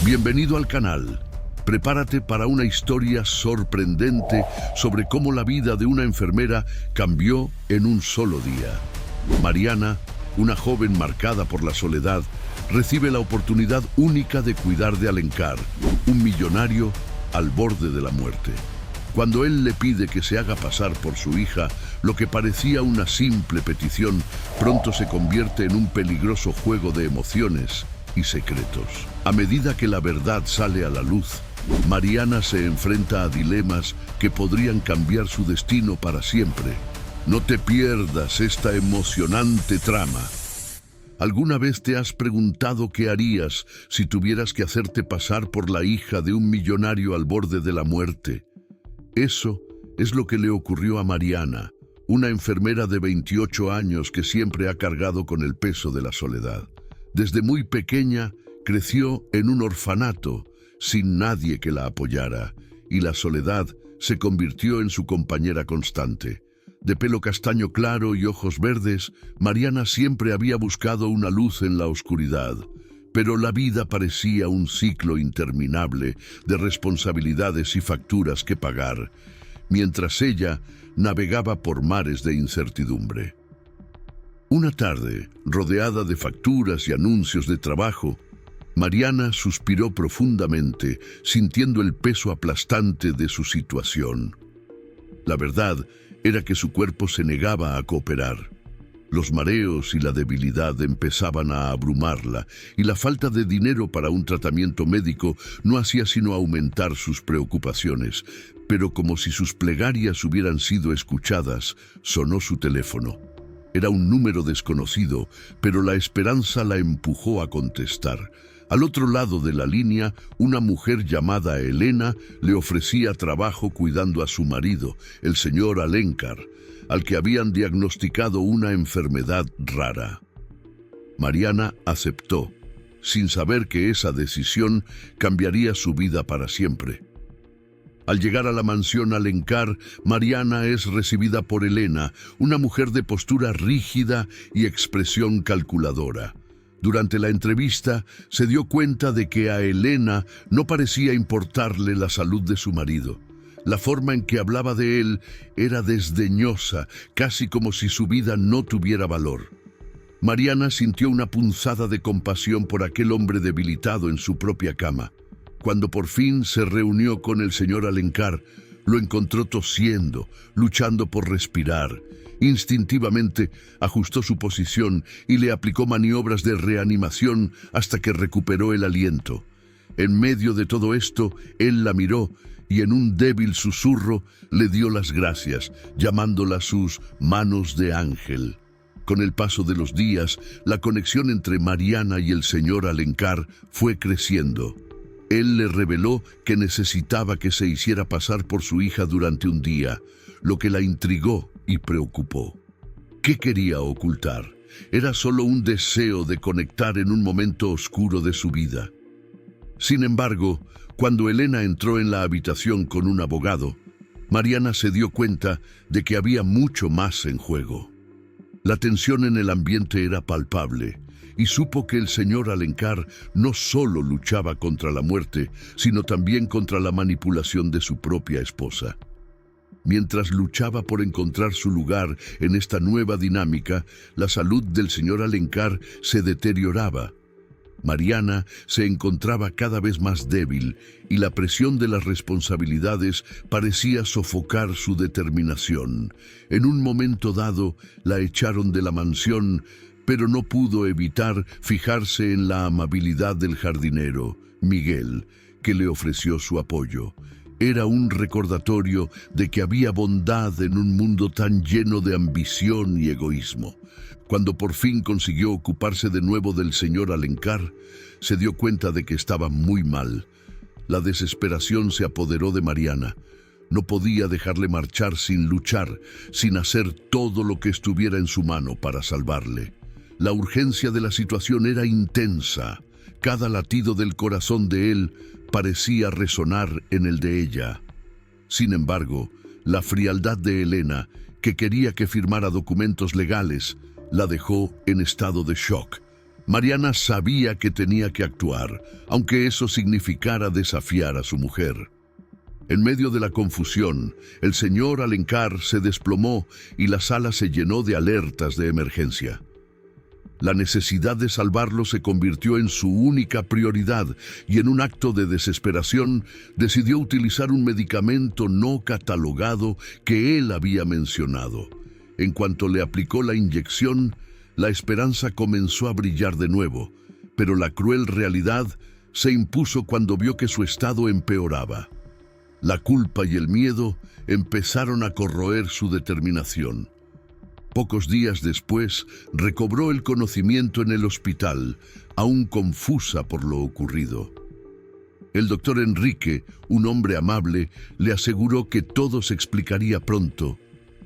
Bienvenido al canal. Prepárate para una historia sorprendente sobre cómo la vida de una enfermera cambió en un solo día. Mariana, una joven marcada por la soledad, recibe la oportunidad única de cuidar de Alencar, un millonario al borde de la muerte. Cuando él le pide que se haga pasar por su hija, lo que parecía una simple petición, pronto se convierte en un peligroso juego de emociones y secretos. A medida que la verdad sale a la luz, Mariana se enfrenta a dilemas que podrían cambiar su destino para siempre. No te pierdas esta emocionante trama. ¿Alguna vez te has preguntado qué harías si tuvieras que hacerte pasar por la hija de un millonario al borde de la muerte? Eso es lo que le ocurrió a Mariana, una enfermera de 28 años que siempre ha cargado con el peso de la soledad. Desde muy pequeña creció en un orfanato, sin nadie que la apoyara, y la soledad se convirtió en su compañera constante. De pelo castaño claro y ojos verdes, Mariana siempre había buscado una luz en la oscuridad, pero la vida parecía un ciclo interminable de responsabilidades y facturas que pagar, mientras ella navegaba por mares de incertidumbre. Una tarde, rodeada de facturas y anuncios de trabajo, Mariana suspiró profundamente, sintiendo el peso aplastante de su situación. La verdad era que su cuerpo se negaba a cooperar. Los mareos y la debilidad empezaban a abrumarla, y la falta de dinero para un tratamiento médico no hacía sino aumentar sus preocupaciones. Pero como si sus plegarias hubieran sido escuchadas, sonó su teléfono. Era un número desconocido, pero la esperanza la empujó a contestar. Al otro lado de la línea, una mujer llamada Elena le ofrecía trabajo cuidando a su marido, el señor Alencar, al que habían diagnosticado una enfermedad rara. Mariana aceptó, sin saber que esa decisión cambiaría su vida para siempre. Al llegar a la mansión Alencar, Mariana es recibida por Elena, una mujer de postura rígida y expresión calculadora. Durante la entrevista, se dio cuenta de que a Elena no parecía importarle la salud de su marido. La forma en que hablaba de él era desdeñosa, casi como si su vida no tuviera valor. Mariana sintió una punzada de compasión por aquel hombre debilitado en su propia cama. Cuando por fin se reunió con el señor Alencar, lo encontró tosiendo, luchando por respirar. Instintivamente ajustó su posición y le aplicó maniobras de reanimación hasta que recuperó el aliento. En medio de todo esto, él la miró y en un débil susurro le dio las gracias, llamándola sus manos de ángel. Con el paso de los días, la conexión entre Mariana y el señor Alencar fue creciendo. Él le reveló que necesitaba que se hiciera pasar por su hija durante un día, lo que la intrigó y preocupó. ¿Qué quería ocultar? Era solo un deseo de conectar en un momento oscuro de su vida. Sin embargo, cuando Elena entró en la habitación con un abogado, Mariana se dio cuenta de que había mucho más en juego. La tensión en el ambiente era palpable, y supo que el señor Alencar no solo luchaba contra la muerte, sino también contra la manipulación de su propia esposa. Mientras luchaba por encontrar su lugar en esta nueva dinámica, la salud del señor Alencar se deterioraba. Mariana se encontraba cada vez más débil y la presión de las responsabilidades parecía sofocar su determinación. En un momento dado, la echaron de la mansión, pero no pudo evitar fijarse en la amabilidad del jardinero, Miguel, que le ofreció su apoyo. Era un recordatorio de que había bondad en un mundo tan lleno de ambición y egoísmo. Cuando por fin consiguió ocuparse de nuevo del señor Alencar, se dio cuenta de que estaba muy mal. La desesperación se apoderó de Mariana. No podía dejarle marchar sin luchar, sin hacer todo lo que estuviera en su mano para salvarle. La urgencia de la situación era intensa. Cada latido del corazón de él parecía resonar en el de ella. Sin embargo, la frialdad de Elena, que quería que firmara documentos legales, la dejó en estado de shock. Mariana sabía que tenía que actuar, aunque eso significara desafiar a su mujer. En medio de la confusión, el señor Alencar se desplomó y la sala se llenó de alertas de emergencia. La necesidad de salvarlo se convirtió en su única prioridad y en un acto de desesperación decidió utilizar un medicamento no catalogado que él había mencionado. En cuanto le aplicó la inyección, la esperanza comenzó a brillar de nuevo, pero la cruel realidad se impuso cuando vio que su estado empeoraba. La culpa y el miedo empezaron a corroer su determinación. Pocos días después, recobró el conocimiento en el hospital, aún confusa por lo ocurrido. El doctor Enrique, un hombre amable, le aseguró que todo se explicaría pronto,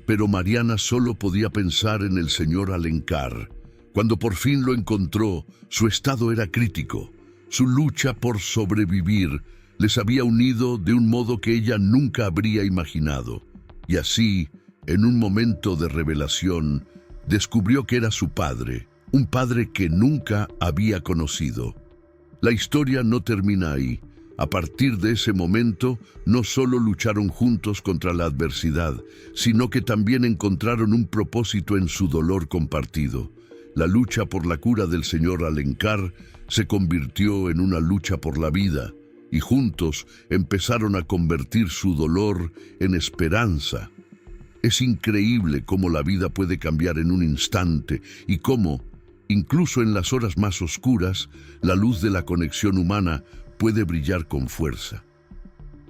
pero Mariana solo podía pensar en el señor Alencar. Cuando por fin lo encontró, su estado era crítico. Su lucha por sobrevivir les había unido de un modo que ella nunca habría imaginado. Y así, en un momento de revelación, descubrió que era su padre, un padre que nunca había conocido. La historia no termina ahí. A partir de ese momento, no solo lucharon juntos contra la adversidad, sino que también encontraron un propósito en su dolor compartido. La lucha por la cura del señor Alencar se convirtió en una lucha por la vida, y juntos empezaron a convertir su dolor en esperanza. Es increíble cómo la vida puede cambiar en un instante y cómo, incluso en las horas más oscuras, la luz de la conexión humana puede brillar con fuerza.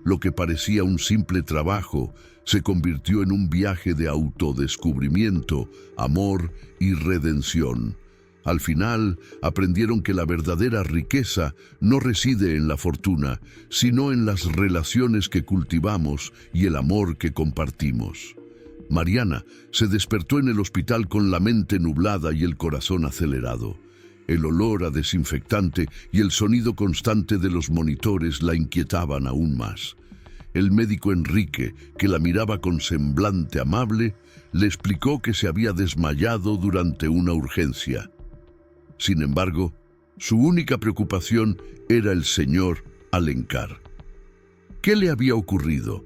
Lo que parecía un simple trabajo se convirtió en un viaje de autodescubrimiento, amor y redención. Al final, aprendieron que la verdadera riqueza no reside en la fortuna, sino en las relaciones que cultivamos y el amor que compartimos. Mariana se despertó en el hospital con la mente nublada y el corazón acelerado. El olor a desinfectante y el sonido constante de los monitores la inquietaban aún más. El médico Enrique, que la miraba con semblante amable, le explicó que se había desmayado durante una urgencia. Sin embargo, su única preocupación era el señor Alencar. ¿Qué le había ocurrido?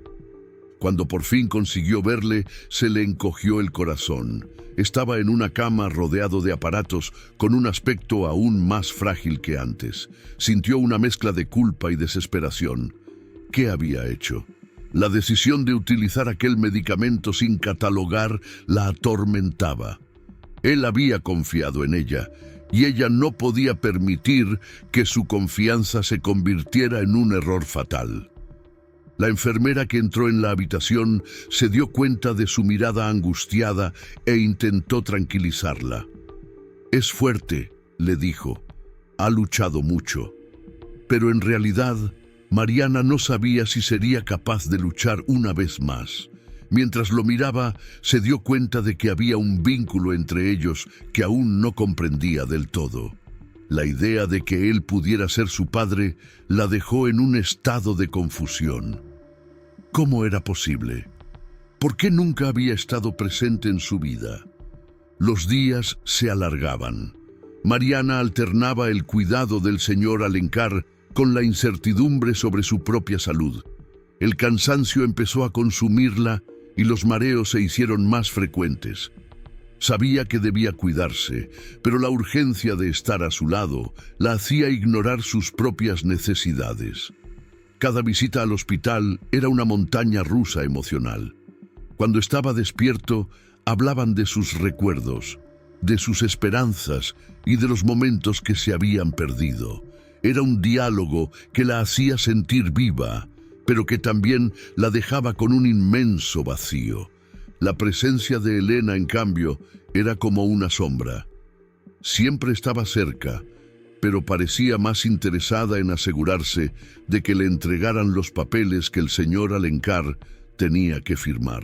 Cuando por fin consiguió verle, se le encogió el corazón. Estaba en una cama rodeado de aparatos con un aspecto aún más frágil que antes. Sintió una mezcla de culpa y desesperación. ¿Qué había hecho? La decisión de utilizar aquel medicamento sin catalogar la atormentaba. Él había confiado en ella, y ella no podía permitir que su confianza se convirtiera en un error fatal. La enfermera que entró en la habitación se dio cuenta de su mirada angustiada e intentó tranquilizarla. «Es fuerte», le dijo. «Ha luchado mucho». Pero en realidad, Mariana no sabía si sería capaz de luchar una vez más. Mientras lo miraba, se dio cuenta de que había un vínculo entre ellos que aún no comprendía del todo. La idea de que él pudiera ser su padre la dejó en un estado de confusión. ¿Cómo era posible? ¿Por qué nunca había estado presente en su vida? Los días se alargaban. Mariana alternaba el cuidado del señor Alencar con la incertidumbre sobre su propia salud. El cansancio empezó a consumirla y los mareos se hicieron más frecuentes. Sabía que debía cuidarse, pero la urgencia de estar a su lado la hacía ignorar sus propias necesidades. Cada visita al hospital era una montaña rusa emocional. Cuando estaba despierto, hablaban de sus recuerdos, de sus esperanzas y de los momentos que se habían perdido. Era un diálogo que la hacía sentir viva, pero que también la dejaba con un inmenso vacío. La presencia de Elena, en cambio, era como una sombra. Siempre estaba cerca, pero parecía más interesada en asegurarse de que le entregaran los papeles que el señor Alencar tenía que firmar.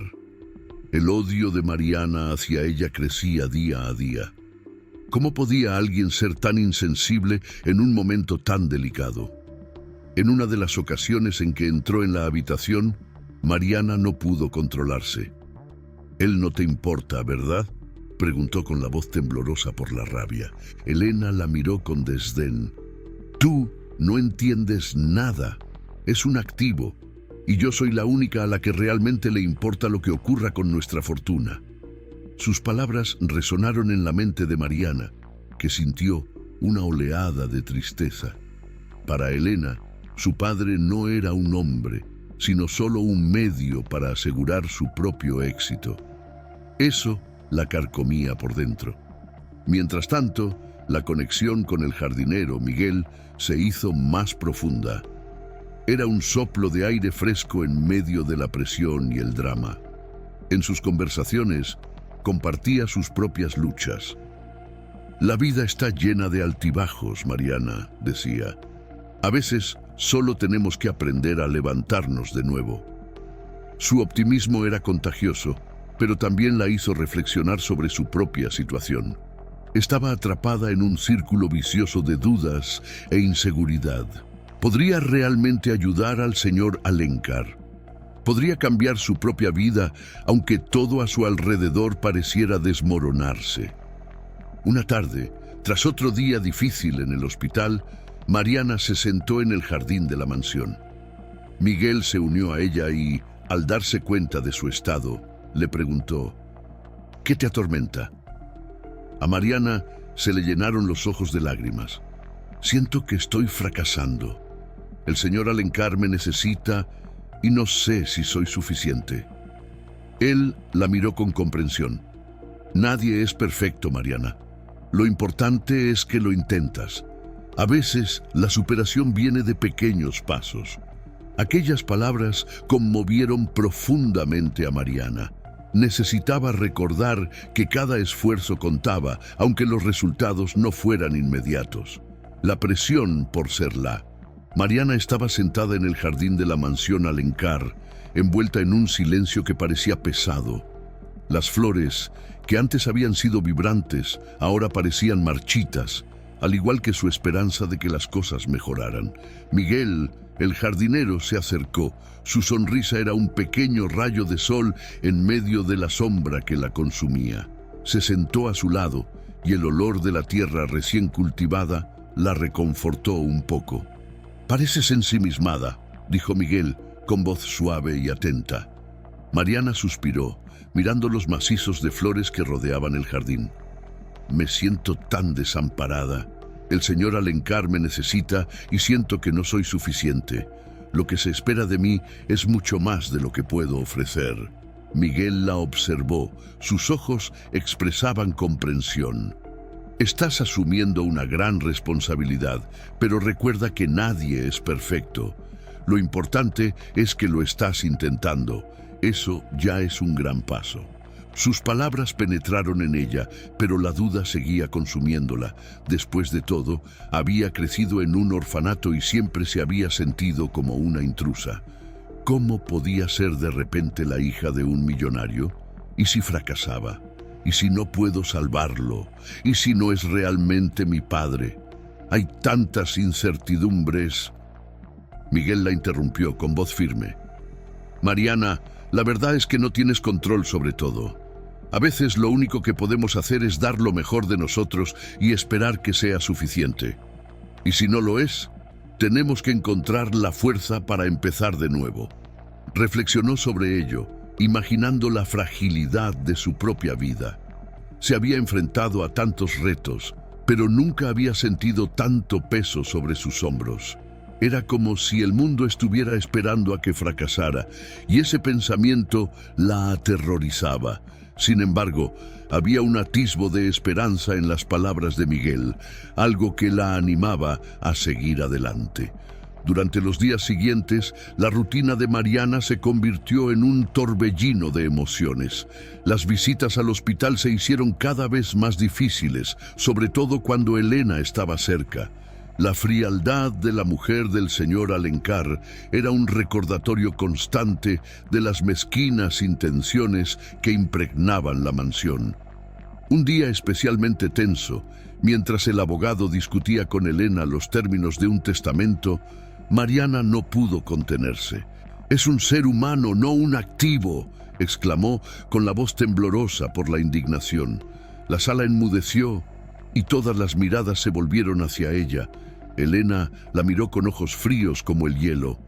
El odio de Mariana hacia ella crecía día a día. ¿Cómo podía alguien ser tan insensible en un momento tan delicado? En una de las ocasiones en que entró en la habitación, Mariana no pudo controlarse. «Él no te importa, ¿verdad?», preguntó con la voz temblorosa por la rabia. Elena la miró con desdén. Tú no entiendes nada. Es un activo, y yo soy la única a la que realmente le importa lo que ocurra con nuestra fortuna. Sus palabras resonaron en la mente de Mariana, que sintió una oleada de tristeza. Para Elena, su padre no era un hombre, sino solo un medio para asegurar su propio éxito. Eso la carcomía por dentro. Mientras tanto, la conexión con el jardinero Miguel se hizo más profunda. Era un soplo de aire fresco en medio de la presión y el drama. En sus conversaciones, compartía sus propias luchas. La vida está llena de altibajos, Mariana, decía. A veces solo tenemos que aprender a levantarnos de nuevo. Su optimismo era contagioso, pero también la hizo reflexionar sobre su propia situación. Estaba atrapada en un círculo vicioso de dudas e inseguridad. ¿Podría realmente ayudar al señor Alencar? ¿Podría cambiar su propia vida, aunque todo a su alrededor pareciera desmoronarse? Una tarde, tras otro día difícil en el hospital, Mariana se sentó en el jardín de la mansión. Miguel se unió a ella y, al darse cuenta de su estado, le preguntó: ¿qué te atormenta? A Mariana se le llenaron los ojos de lágrimas. Siento que estoy fracasando. El señor Alencar me necesita y no sé si soy suficiente. Él la miró con comprensión. Nadie es perfecto, Mariana. Lo importante es que lo intentas. A veces la superación viene de pequeños pasos. Aquellas palabras conmovieron profundamente a Mariana. Necesitaba recordar que cada esfuerzo contaba, aunque los resultados no fueran inmediatos. La presión por serla. Mariana estaba sentada en el jardín de la mansión Alencar, envuelta en un silencio que parecía pesado. Las flores, que antes habían sido vibrantes, ahora parecían marchitas, al igual que su esperanza de que las cosas mejoraran. Miguel, el jardinero, se acercó. Su sonrisa era un pequeño rayo de sol en medio de la sombra que la consumía. Se sentó a su lado y el olor de la tierra recién cultivada la reconfortó un poco. «Pareces ensimismada», dijo Miguel, con voz suave y atenta. Mariana suspiró, mirando los macizos de flores que rodeaban el jardín. «Me siento tan desamparada. El señor Alencar me necesita y siento que no soy suficiente. Lo que se espera de mí es mucho más de lo que puedo ofrecer». Miguel la observó. Sus ojos expresaban comprensión. «Estás asumiendo una gran responsabilidad, pero recuerda que nadie es perfecto. Lo importante es que lo estás intentando. Eso ya es un gran paso». Sus palabras penetraron en ella, pero la duda seguía consumiéndola. Después de todo, había crecido en un orfanato y siempre se había sentido como una intrusa. ¿Cómo podía ser de repente la hija de un millonario? ¿Y si fracasaba? ¿Y si no puedo salvarlo? ¿Y si no es realmente mi padre? Hay tantas incertidumbres. Miguel la interrumpió con voz firme. «Mariana, la verdad es que no tienes control sobre todo. A veces lo único que podemos hacer es dar lo mejor de nosotros y esperar que sea suficiente. Y si no lo es, tenemos que encontrar la fuerza para empezar de nuevo». Reflexionó sobre ello, imaginando la fragilidad de su propia vida. Se había enfrentado a tantos retos, pero nunca había sentido tanto peso sobre sus hombros. Era como si el mundo estuviera esperando a que fracasara, y ese pensamiento la aterrorizaba. Sin embargo, había un atisbo de esperanza en las palabras de Miguel, algo que la animaba a seguir adelante. Durante los días siguientes, la rutina de Mariana se convirtió en un torbellino de emociones. Las visitas al hospital se hicieron cada vez más difíciles, sobre todo cuando Elena estaba cerca. La frialdad de la mujer del señor Alencar era un recordatorio constante de las mezquinas intenciones que impregnaban la mansión. Un día especialmente tenso, mientras el abogado discutía con Elena los términos de un testamento, Mariana no pudo contenerse. «Es un ser humano, no un activo», exclamó con la voz temblorosa por la indignación. La sala enmudeció y todas las miradas se volvieron hacia ella. Elena la miró con ojos fríos como el hielo.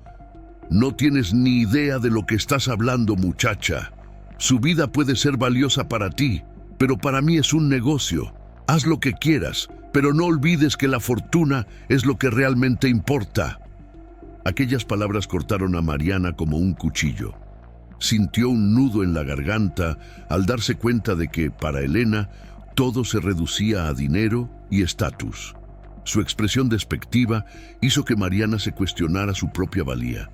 «No tienes ni idea de lo que estás hablando, muchacha. Su vida puede ser valiosa para ti, pero para mí es un negocio. Haz lo que quieras, pero no olvides que la fortuna es lo que realmente importa». Aquellas palabras cortaron a Mariana como un cuchillo. Sintió un nudo en la garganta al darse cuenta de que, para Elena, todo se reducía a dinero y estatus. Su expresión despectiva hizo que Mariana se cuestionara su propia valía.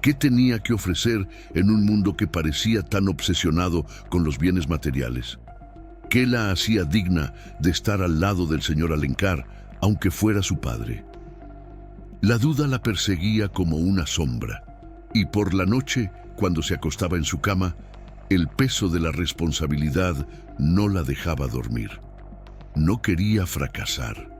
¿Qué tenía que ofrecer en un mundo que parecía tan obsesionado con los bienes materiales? ¿Qué la hacía digna de estar al lado del señor Alencar, aunque fuera su padre? La duda la perseguía como una sombra, y por la noche, cuando se acostaba en su cama, el peso de la responsabilidad no la dejaba dormir. No quería fracasar.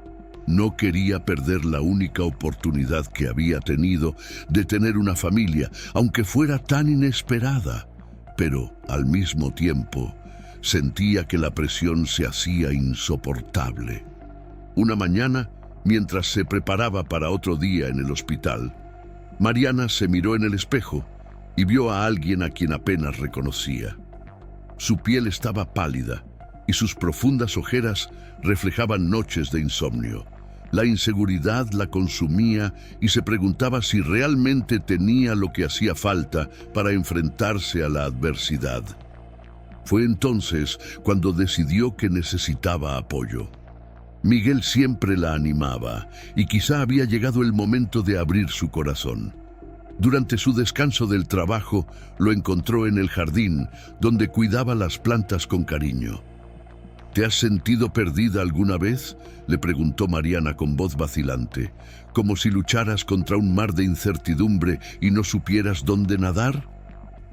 No quería perder la única oportunidad que había tenido de tener una familia, aunque fuera tan inesperada. Pero, al mismo tiempo, sentía que la presión se hacía insoportable. Una mañana, mientras se preparaba para otro día en el hospital, Mariana se miró en el espejo y vio a alguien a quien apenas reconocía. Su piel estaba pálida y sus profundas ojeras reflejaban noches de insomnio. La inseguridad la consumía y se preguntaba si realmente tenía lo que hacía falta para enfrentarse a la adversidad. Fue entonces cuando decidió que necesitaba apoyo. Miguel siempre la animaba y quizá había llegado el momento de abrir su corazón. Durante su descanso del trabajo, lo encontró en el jardín, donde cuidaba las plantas con cariño. «¿Te has sentido perdida alguna vez?», le preguntó Mariana con voz vacilante, «como si lucharas contra un mar de incertidumbre y no supieras dónde nadar».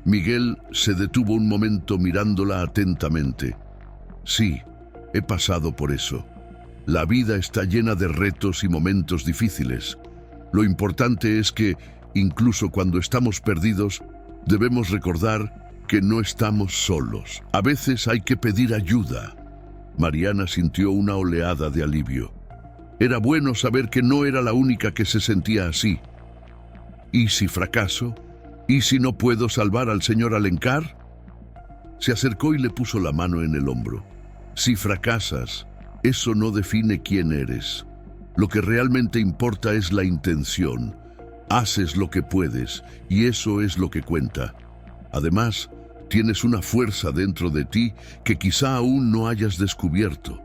Miguel se detuvo un momento mirándola atentamente. «Sí, he pasado por eso. La vida está llena de retos y momentos difíciles. Lo importante es que, incluso cuando estamos perdidos, debemos recordar que no estamos solos. A veces hay que pedir ayuda». Mariana sintió una oleada de alivio. Era bueno saber que no era la única que se sentía así. ¿Y si fracaso? ¿Y si no puedo salvar al señor Alencar? Se acercó y le puso la mano en el hombro. Si fracasas, eso no define quién eres. Lo que realmente importa es la intención. Haces lo que puedes y eso es lo que cuenta. Además, tienes una fuerza dentro de ti que quizá aún no hayas descubierto.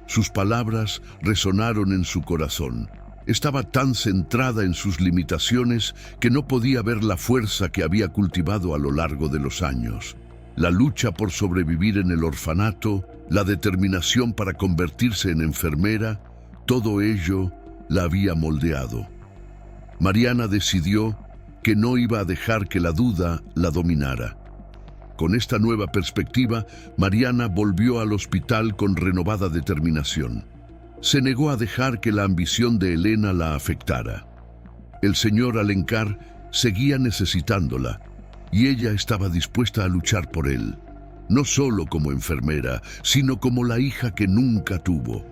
Sus palabras resonaron en su corazón. Estaba tan centrada en sus limitaciones que no podía ver la fuerza que había cultivado a lo largo de los años. La lucha por sobrevivir en el orfanato, la determinación para convertirse en enfermera, todo ello la había moldeado. Mariana decidió que no iba a dejar que la duda la dominara. Con esta nueva perspectiva, Mariana volvió al hospital con renovada determinación. Se negó a dejar que la ambición de Elena la afectara. El señor Alencar seguía necesitándola, y ella estaba dispuesta a luchar por él, no solo como enfermera, sino como la hija que nunca tuvo.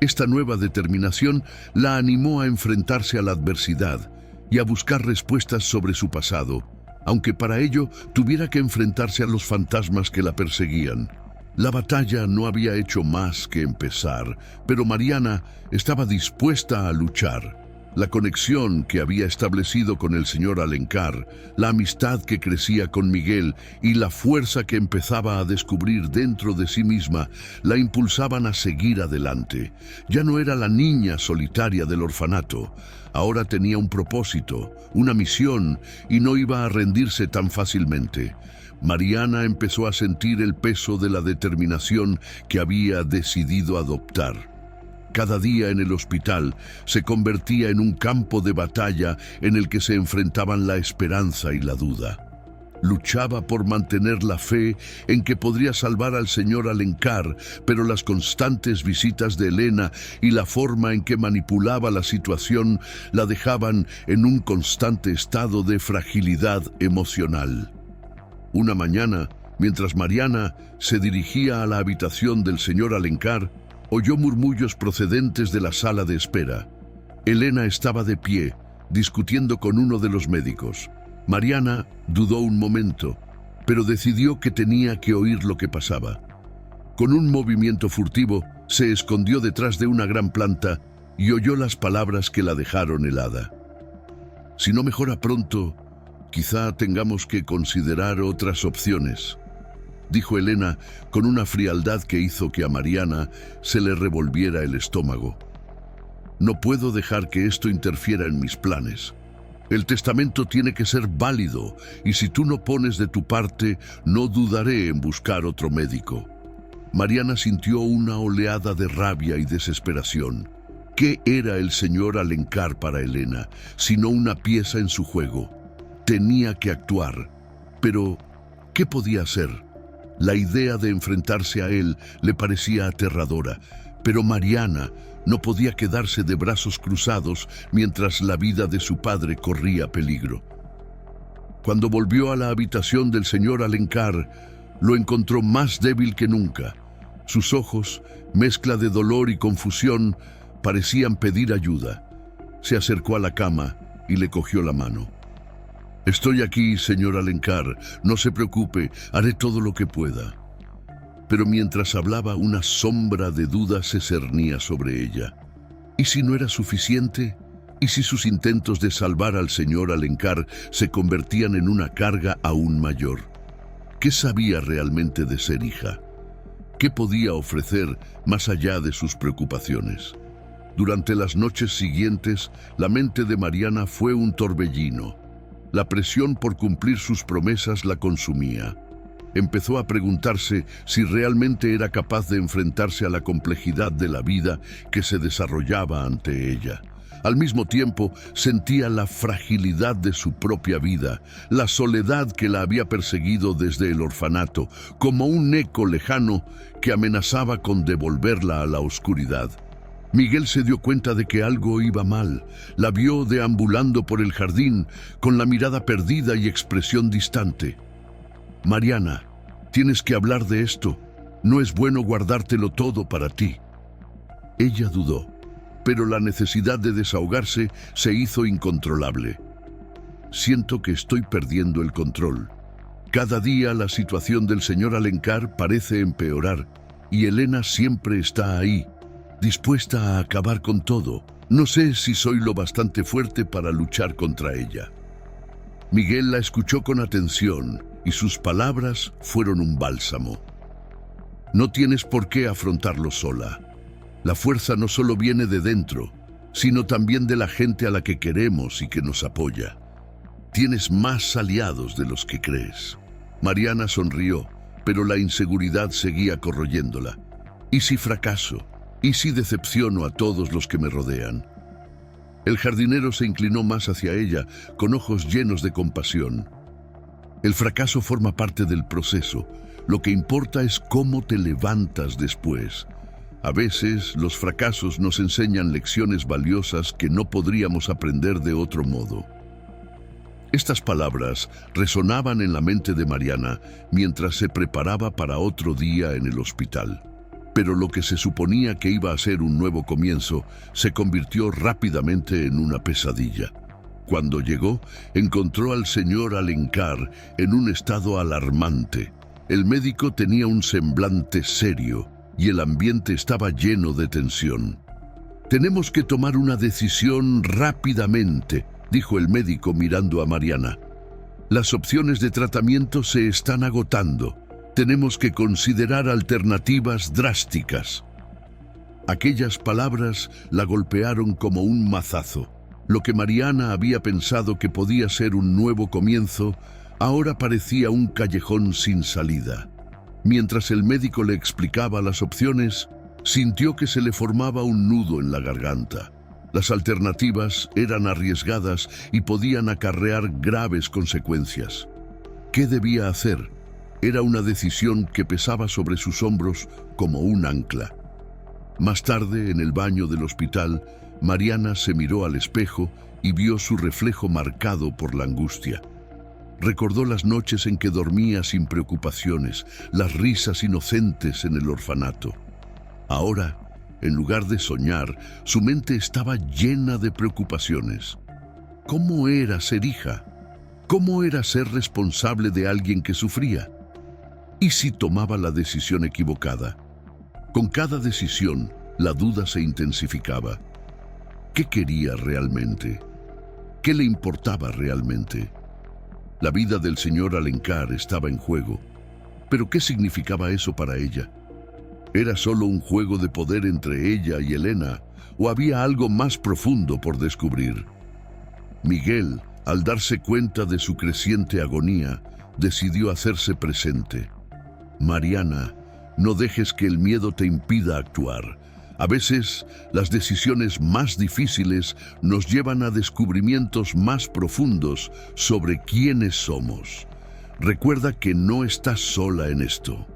Esta nueva determinación la animó a enfrentarse a la adversidad y a buscar respuestas sobre su pasado, aunque para ello tuviera que enfrentarse a los fantasmas que la perseguían. La batalla no había hecho más que empezar, pero Mariana estaba dispuesta a luchar. La conexión que había establecido con el señor Alencar, la amistad que crecía con Miguel y la fuerza que empezaba a descubrir dentro de sí misma la impulsaban a seguir adelante. Ya no era la niña solitaria del orfanato. Ahora tenía un propósito, una misión, y no iba a rendirse tan fácilmente. Mariana empezó a sentir el peso de la determinación que había decidido adoptar. Cada día en el hospital se convertía en un campo de batalla en el que se enfrentaban la esperanza y la duda. Luchaba por mantener la fe en que podría salvar al señor Alencar, pero las constantes visitas de Elena y la forma en que manipulaba la situación la dejaban en un constante estado de fragilidad emocional. Una mañana, Mientras Mariana se dirigía a la habitación del señor Alencar, oyó murmullos procedentes de la sala de espera. Elena estaba de pie, discutiendo con uno de los médicos. Mariana dudó un momento, pero decidió que tenía que oír lo que pasaba. Con un movimiento furtivo, se escondió detrás de una gran planta y oyó las palabras que la dejaron helada. Si no mejora pronto, quizá tengamos que considerar otras opciones, dijo Elena con una frialdad que hizo que a Mariana se le revolviera el estómago. No puedo dejar que esto interfiera en mis planes. El testamento tiene que ser válido y si tú no pones de tu parte, no dudaré en buscar otro médico. Mariana sintió una oleada de rabia y desesperación. ¿Qué era el señor Alencar para Elena, sino una pieza en su juego? Tenía que actuar. Pero, ¿qué podía hacer? La idea de enfrentarse a él le parecía aterradora, pero Mariana no podía quedarse de brazos cruzados mientras la vida de su padre corría peligro. Cuando volvió a la habitación del señor Alencar, lo encontró más débil que nunca. Sus ojos, mezcla de dolor y confusión, parecían pedir ayuda. Se acercó a la cama y le cogió la mano. «Estoy aquí, señor Alencar. No se preocupe, haré todo lo que pueda». Pero mientras hablaba, una sombra de duda se cernía sobre ella. ¿Y si no era suficiente? ¿Y si sus intentos de salvar al señor Alencar se convertían en una carga aún mayor? ¿Qué sabía realmente de ser hija? ¿Qué podía ofrecer más allá de sus preocupaciones? Durante las noches siguientes, la mente de Mariana fue un torbellino. La presión por cumplir sus promesas la consumía. Empezó a preguntarse si realmente era capaz de enfrentarse a la complejidad de la vida que se desarrollaba ante ella. Al mismo tiempo, sentía la fragilidad de su propia vida, la soledad que la había perseguido desde el orfanato, como un eco lejano que amenazaba con devolverla a la oscuridad. Miguel se dio cuenta de que algo iba mal. La vio deambulando por el jardín, con la mirada perdida y expresión distante. «Mariana, tienes que hablar de esto. No es bueno guardártelo todo para ti». Ella dudó, pero la necesidad de desahogarse se hizo incontrolable. «Siento que estoy perdiendo el control. Cada día la situación del señor Alencar parece empeorar y Elena siempre está ahí, dispuesta a acabar con todo. No sé si soy lo bastante fuerte para luchar contra ella». Miguel la escuchó con atención y sus palabras fueron un bálsamo. «No tienes por qué afrontarlo sola. La fuerza no solo viene de dentro, sino también de la gente a la que queremos y que nos apoya. Tienes más aliados de los que crees». Mariana sonrió, pero la inseguridad seguía corroyéndola. «¿Y si fracaso? ¿Y si decepciono a todos los que me rodean?». El jardinero se inclinó más hacia ella, con ojos llenos de compasión. «El fracaso forma parte del proceso. Lo que importa es cómo te levantas después. A veces, los fracasos nos enseñan lecciones valiosas que no podríamos aprender de otro modo». Estas palabras resonaban en la mente de Mariana mientras se preparaba para otro día en el hospital. Pero lo que se suponía que iba a ser un nuevo comienzo se convirtió rápidamente en una pesadilla. Cuando llegó, encontró al señor Alencar en un estado alarmante. El médico tenía un semblante serio y el ambiente estaba lleno de tensión. «Tenemos que tomar una decisión rápidamente», dijo el médico mirando a Mariana. «Las opciones de tratamiento se están agotando. Tenemos que considerar alternativas drásticas». Aquellas palabras la golpearon como un mazazo. Lo que Mariana había pensado que podía ser un nuevo comienzo, ahora parecía un callejón sin salida. Mientras el médico le explicaba las opciones, sintió que se le formaba un nudo en la garganta. Las alternativas eran arriesgadas y podían acarrear graves consecuencias. ¿Qué debía hacer? Era una decisión que pesaba sobre sus hombros como un ancla. Más tarde, en el baño del hospital, Mariana se miró al espejo y vio su reflejo marcado por la angustia. Recordó las noches en que dormía sin preocupaciones, las risas inocentes en el orfanato. Ahora, en lugar de soñar, su mente estaba llena de preocupaciones. ¿Cómo era ser hija? ¿Cómo era ser responsable de alguien que sufría? ¿Y si tomaba la decisión equivocada? Con cada decisión, la duda se intensificaba. ¿Qué quería realmente? ¿Qué le importaba realmente? La vida del señor Alencar estaba en juego. ¿Pero qué significaba eso para ella? ¿Era solo un juego de poder entre ella y Elena, o había algo más profundo por descubrir? Miguel, al darse cuenta de su creciente agonía, decidió hacerse presente. Mariana, no dejes que el miedo te impida actuar. A veces, las decisiones más difíciles nos llevan a descubrimientos más profundos sobre quiénes somos. Recuerda que no estás sola en esto.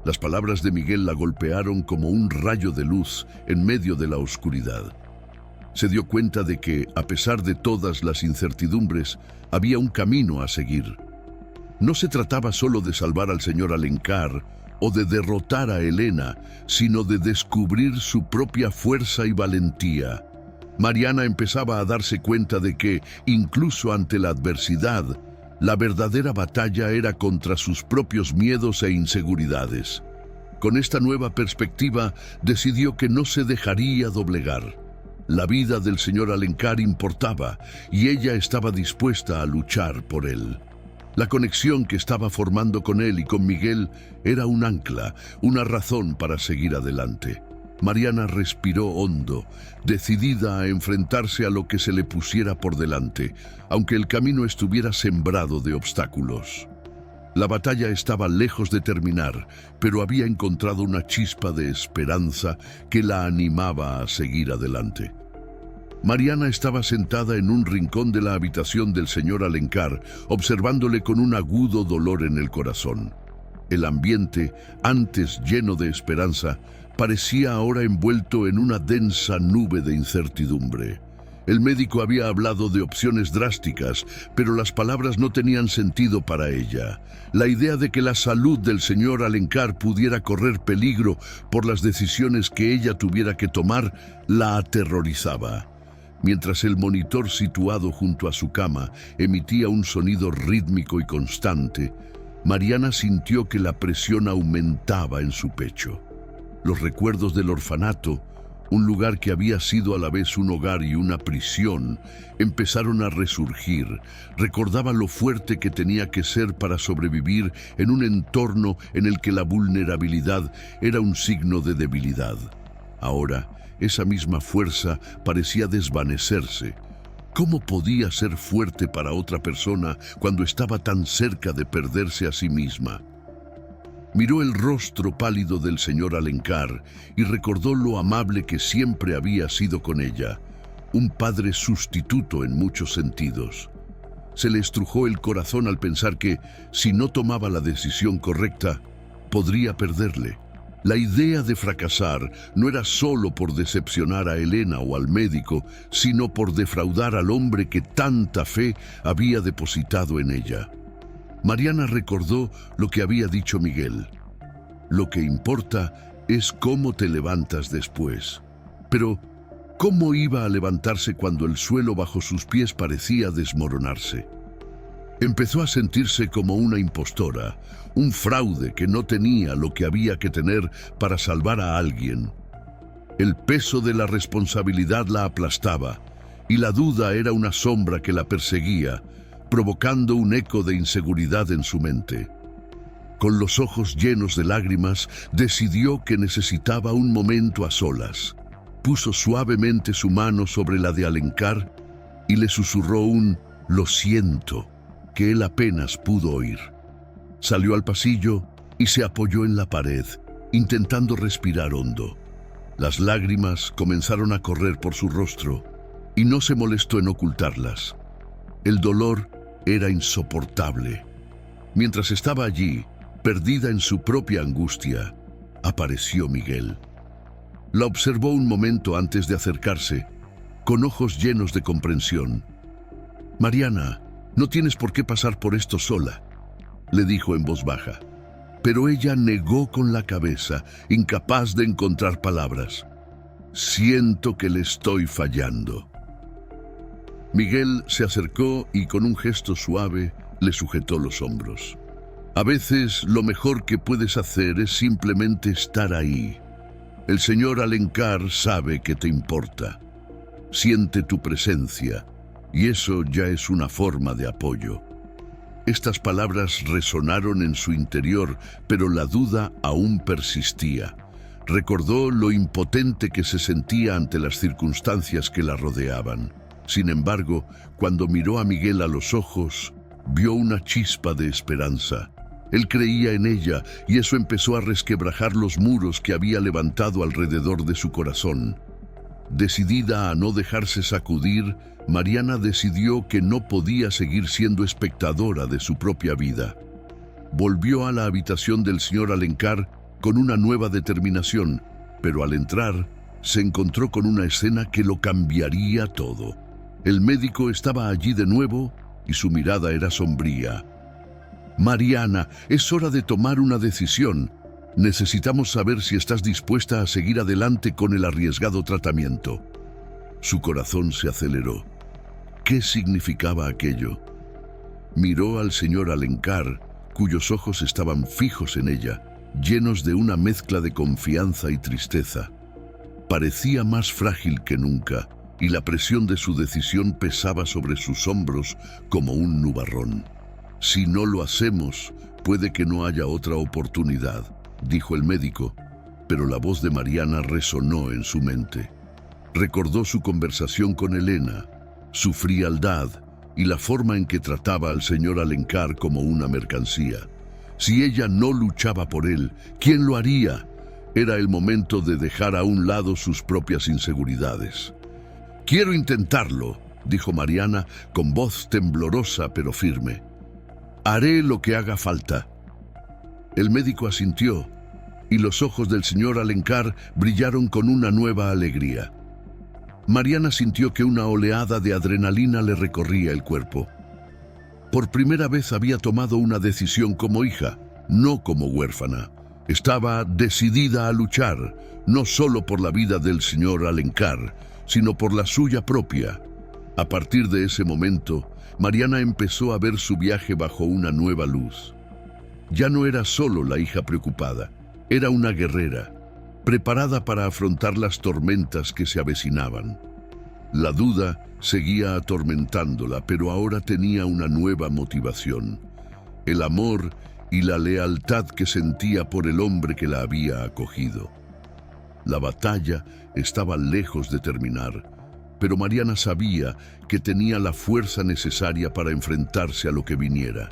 Las palabras de Miguel la golpearon como un rayo de luz en medio de la oscuridad. Se dio cuenta de que, a pesar de todas las incertidumbres, había un camino a seguir. No se trataba solo de salvar al señor Alencar o de derrotar a Elena, sino de descubrir su propia fuerza y valentía. Mariana empezaba a darse cuenta de que, incluso ante la adversidad, la verdadera batalla era contra sus propios miedos e inseguridades. Con esta nueva perspectiva, decidió que no se dejaría doblegar. La vida del señor Alencar importaba y ella estaba dispuesta a luchar por él. La conexión que estaba formando con él y con Miguel era un ancla, una razón para seguir adelante. Mariana respiró hondo, decidida a enfrentarse a lo que se le pusiera por delante, aunque el camino estuviera sembrado de obstáculos. La batalla estaba lejos de terminar, pero había encontrado una chispa de esperanza que la animaba a seguir adelante. Mariana estaba sentada en un rincón de la habitación del señor Alencar, observándole con un agudo dolor en el corazón. El ambiente, antes lleno de esperanza, parecía ahora envuelto en una densa nube de incertidumbre. El médico había hablado de opciones drásticas, pero las palabras no tenían sentido para ella. La idea de que la salud del señor Alencar pudiera correr peligro por las decisiones que ella tuviera que tomar la aterrorizaba. Mientras el monitor situado junto a su cama emitía un sonido rítmico y constante, Mariana sintió que la presión aumentaba en su pecho. Los recuerdos del orfanato, un lugar que había sido a la vez un hogar y una prisión, empezaron a resurgir. Recordaba lo fuerte que tenía que ser para sobrevivir en un entorno en el que la vulnerabilidad era un signo de debilidad. Ahora, esa misma fuerza parecía desvanecerse. ¿Cómo podía ser fuerte para otra persona cuando estaba tan cerca de perderse a sí misma? Miró el rostro pálido del señor Alencar y recordó lo amable que siempre había sido con ella, un padre sustituto en muchos sentidos. Se le estrujó el corazón al pensar que, si no tomaba la decisión correcta, podría perderle. La idea de fracasar no era solo por decepcionar a Elena o al médico, sino por defraudar al hombre que tanta fe había depositado en ella. Mariana recordó lo que había dicho Miguel. Lo que importa es cómo te levantas después. Pero, ¿cómo iba a levantarse cuando el suelo bajo sus pies parecía desmoronarse? Empezó a sentirse como una impostora, un fraude que no tenía lo que había que tener para salvar a alguien. El peso de la responsabilidad la aplastaba, y la duda era una sombra que la perseguía, provocando un eco de inseguridad en su mente. Con los ojos llenos de lágrimas, decidió que necesitaba un momento a solas. Puso suavemente su mano sobre la de Alencar y le susurró un «lo siento», que él apenas pudo oír. Salió al pasillo y se apoyó en la pared, intentando respirar hondo. Las lágrimas comenzaron a correr por su rostro y no se molestó en ocultarlas. El dolor era insoportable. Mientras estaba allí, perdida en su propia angustia, apareció Miguel. La observó un momento antes de acercarse, con ojos llenos de comprensión. «Mariana, No tienes por qué pasar por esto sola, le dijo en voz baja. Pero ella negó con la cabeza, incapaz de encontrar palabras. Siento que le estoy fallando. Miguel se acercó y con un gesto suave le sujetó los hombros. A veces lo mejor que puedes hacer es simplemente estar ahí. El señor Alencar sabe que te importa. Siente tu presencia y eso ya es una forma de apoyo. Estas palabras resonaron en su interior, pero la duda aún persistía. Recordó lo impotente que se sentía ante las circunstancias que la rodeaban. Sin embargo, cuando miró a Miguel a los ojos, vio una chispa de esperanza. Él creía en ella y eso empezó a resquebrajar los muros que había levantado alrededor de su corazón. Decidida a no dejarse sacudir, Mariana decidió que no podía seguir siendo espectadora de su propia vida. Volvió a la habitación del señor Alencar con una nueva determinación, pero al entrar se encontró con una escena que lo cambiaría todo. El médico estaba allí de nuevo y su mirada era sombría. Mariana, es hora de tomar una decisión. Necesitamos saber si estás dispuesta a seguir adelante con el arriesgado tratamiento. Su corazón se aceleró. ¿Qué significaba aquello? Miró al señor Alencar, cuyos ojos estaban fijos en ella, llenos de una mezcla de confianza y tristeza. Parecía más frágil que nunca, y la presión de su decisión pesaba sobre sus hombros como un nubarrón. Si no lo hacemos, puede que no haya otra oportunidad, dijo el médico, pero la voz de Mariana resonó en su mente. Recordó su conversación con Elena, su frialdad y la forma en que trataba al señor Alencar como una mercancía. Si ella no luchaba por él, ¿quién lo haría? Era el momento de dejar a un lado sus propias inseguridades. «Quiero intentarlo», dijo Mariana con voz temblorosa pero firme. «Haré lo que haga falta». El médico asintió y los ojos del señor Alencar brillaron con una nueva alegría. Mariana sintió que una oleada de adrenalina le recorría el cuerpo. Por primera vez había tomado una decisión como hija, no como huérfana. Estaba decidida a luchar, no solo por la vida del señor Alencar, sino por la suya propia. A partir de ese momento, Mariana empezó a ver su viaje bajo una nueva luz. Ya no era solo la hija preocupada, era una guerrera, preparada para afrontar las tormentas que se avecinaban. La duda seguía atormentándola, pero ahora tenía una nueva motivación: el amor y la lealtad que sentía por el hombre que la había acogido. La batalla estaba lejos de terminar, pero Mariana sabía que tenía la fuerza necesaria para enfrentarse a lo que viniera.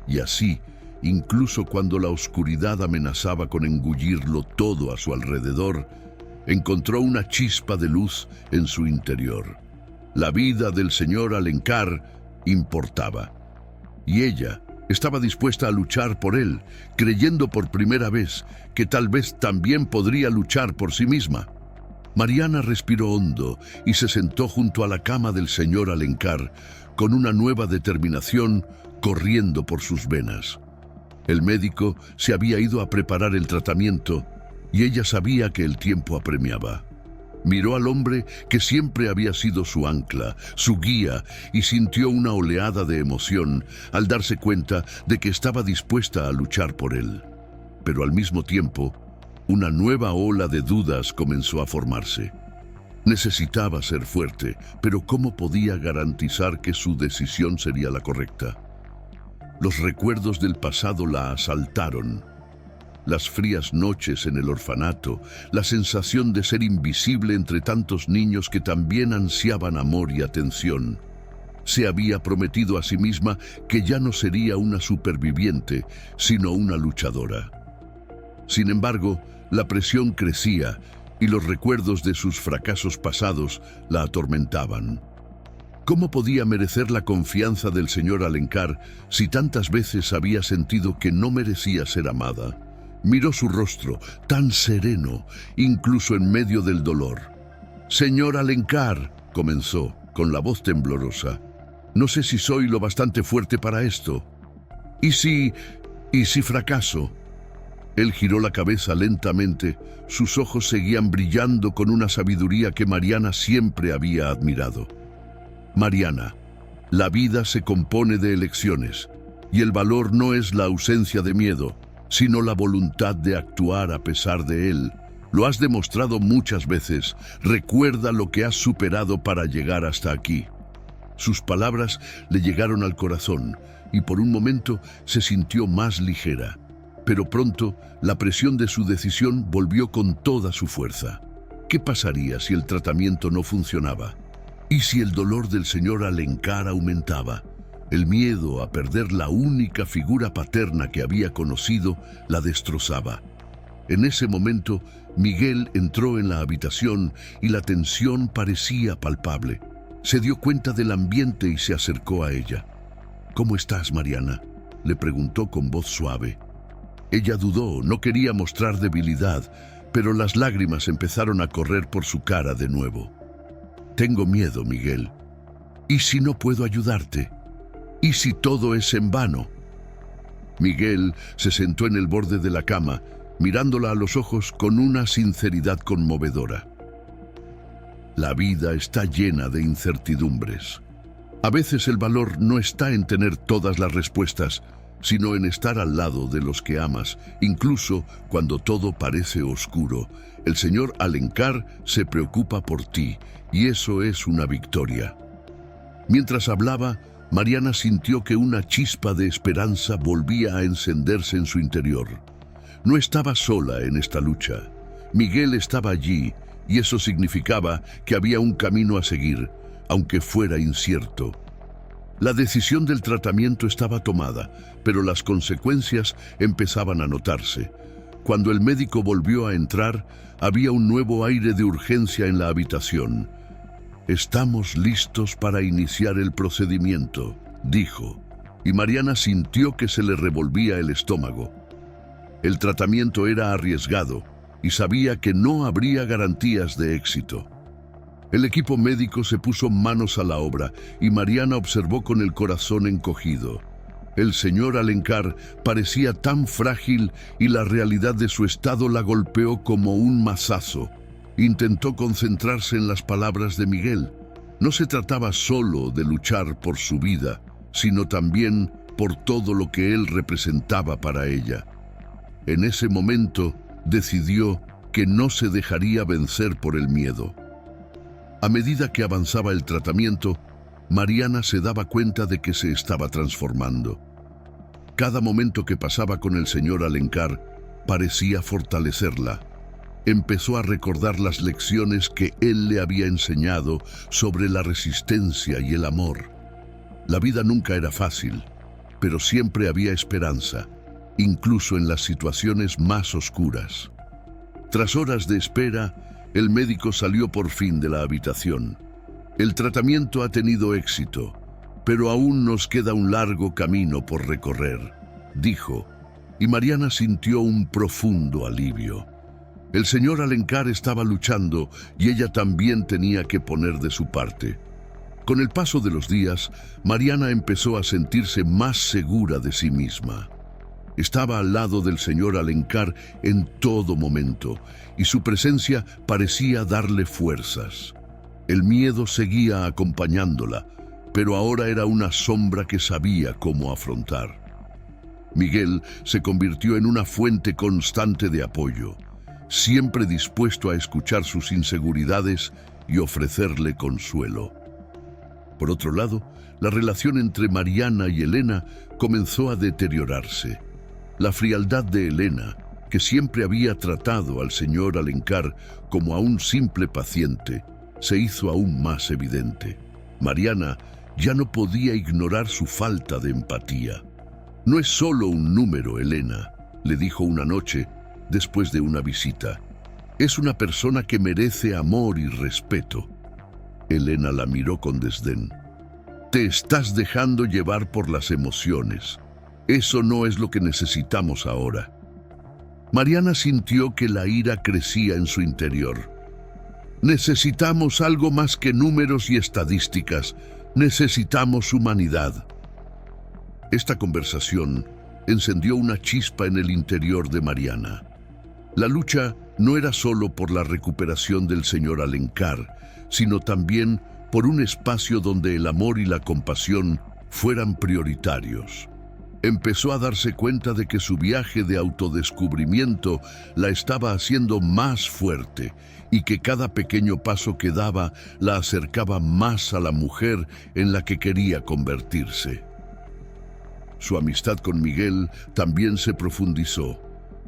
Y así, incluso cuando la oscuridad amenazaba con engullirlo todo a su alrededor, encontró una chispa de luz en su interior. La vida del señor Alencar importaba, y ella estaba dispuesta a luchar por él, creyendo por primera vez que tal vez también podría luchar por sí misma. Mariana respiró hondo y se sentó junto a la cama del señor Alencar, con una nueva determinación corriendo por sus venas. El médico se había ido a preparar el tratamiento y ella sabía que el tiempo apremiaba. Miró al hombre que siempre había sido su ancla, su guía, y sintió una oleada de emoción al darse cuenta de que estaba dispuesta a luchar por él. Pero al mismo tiempo, una nueva ola de dudas comenzó a formarse. Necesitaba ser fuerte, pero ¿cómo podía garantizar que su decisión sería la correcta? Los recuerdos del pasado la asaltaron. Las frías noches en el orfanato, la sensación de ser invisible entre tantos niños que también ansiaban amor y atención. Se había prometido a sí misma que ya no sería una superviviente, sino una luchadora. Sin embargo, la presión crecía y los recuerdos de sus fracasos pasados la atormentaban. ¿Cómo podía merecer la confianza del señor Alencar si tantas veces había sentido que no merecía ser amada? Miró su rostro, tan sereno, incluso en medio del dolor. «Señor Alencar», comenzó, con la voz temblorosa, No sé si soy lo bastante fuerte para esto. ¿Y si fracaso? Él giró la cabeza lentamente. Sus ojos seguían brillando con una sabiduría que Mariana siempre había admirado. Mariana, la vida se compone de elecciones, y el valor no es la ausencia de miedo, sino la voluntad de actuar a pesar de él. Lo has demostrado muchas veces. Recuerda lo que has superado para llegar hasta aquí. Sus palabras le llegaron al corazón y por un momento se sintió más ligera. Pero pronto la presión de su decisión volvió con toda su fuerza. ¿Qué pasaría si el tratamiento no funcionaba? ¿Y si el dolor del señor Alencar aumentaba? El miedo a perder la única figura paterna que había conocido la destrozaba. En ese momento, Miguel entró en la habitación y la tensión parecía palpable. Se dio cuenta del ambiente y se acercó a ella. «¿Cómo estás, Mariana?», le preguntó con voz suave. Ella dudó, no quería mostrar debilidad, pero las lágrimas empezaron a correr por su cara de nuevo. «Tengo miedo, Miguel. ¿Y si no puedo ayudarte? ¿Y si todo es en vano?». Miguel se sentó en el borde de la cama, mirándola a los ojos con una sinceridad conmovedora. La vida está llena de incertidumbres. A veces el valor no está en tener todas las respuestas, sino en estar al lado de los que amas, incluso cuando todo parece oscuro. El señor Alencar se preocupa por ti, y eso es una victoria. Mientras hablaba, Mariana sintió que una chispa de esperanza volvía a encenderse en su interior. No estaba sola en esta lucha. Miguel estaba allí, y eso significaba que había un camino a seguir, aunque fuera incierto. La decisión del tratamiento estaba tomada, pero las consecuencias empezaban a notarse. Cuando el médico volvió a entrar, había un nuevo aire de urgencia en la habitación. «Estamos listos para iniciar el procedimiento», dijo, y Mariana sintió que se le revolvía el estómago. El tratamiento era arriesgado y sabía que no habría garantías de éxito. El equipo médico se puso manos a la obra y Mariana observó con el corazón encogido. El señor Alencar parecía tan frágil y la realidad de su estado la golpeó como un mazazo. Intentó concentrarse en las palabras de Miguel. No se trataba solo de luchar por su vida, sino también por todo lo que él representaba para ella. En ese momento decidió que no se dejaría vencer por el miedo. A medida que avanzaba el tratamiento, Mariana se daba cuenta de que se estaba transformando. Cada momento que pasaba con el señor Alencar parecía fortalecerla. Empezó a recordar las lecciones que él le había enseñado sobre la resistencia y el amor. La vida nunca era fácil, pero siempre había esperanza, incluso en las situaciones más oscuras. Tras horas de espera, el médico salió por fin de la habitación. El tratamiento ha tenido éxito, pero aún nos queda un largo camino por recorrer, dijo, y Mariana sintió un profundo alivio. El señor Alencar estaba luchando y ella también tenía que poner de su parte. Con el paso de los días, Mariana empezó a sentirse más segura de sí misma. Estaba al lado del señor Alencar en todo momento y su presencia parecía darle fuerzas. El miedo seguía acompañándola, pero ahora era una sombra que sabía cómo afrontar. Miguel se convirtió en una fuente constante de apoyo, siempre dispuesto a escuchar sus inseguridades y ofrecerle consuelo. Por otro lado, la relación entre Mariana y Elena comenzó a deteriorarse. La frialdad de Elena, que siempre había tratado al señor Alencar como a un simple paciente, se hizo aún más evidente. Mariana ya no podía ignorar su falta de empatía. «No es solo un número, Elena», le dijo una noche después de una visita. «Es una persona que merece amor y respeto». Elena la miró con desdén. «Te estás dejando llevar por las emociones. Eso no es lo que necesitamos ahora». Mariana sintió que la ira crecía en su interior. «Necesitamos algo más que números y estadísticas», Necesitamos humanidad. Esta conversación encendió una chispa en el interior de Mariana. La lucha no era solo por la recuperación del señor Alencar, sino también por un espacio donde el amor y la compasión fueran prioritarios. Empezó a darse cuenta de que su viaje de autodescubrimiento la estaba haciendo más fuerte y que cada pequeño paso que daba la acercaba más a la mujer en la que quería convertirse. Su amistad con Miguel también se profundizó.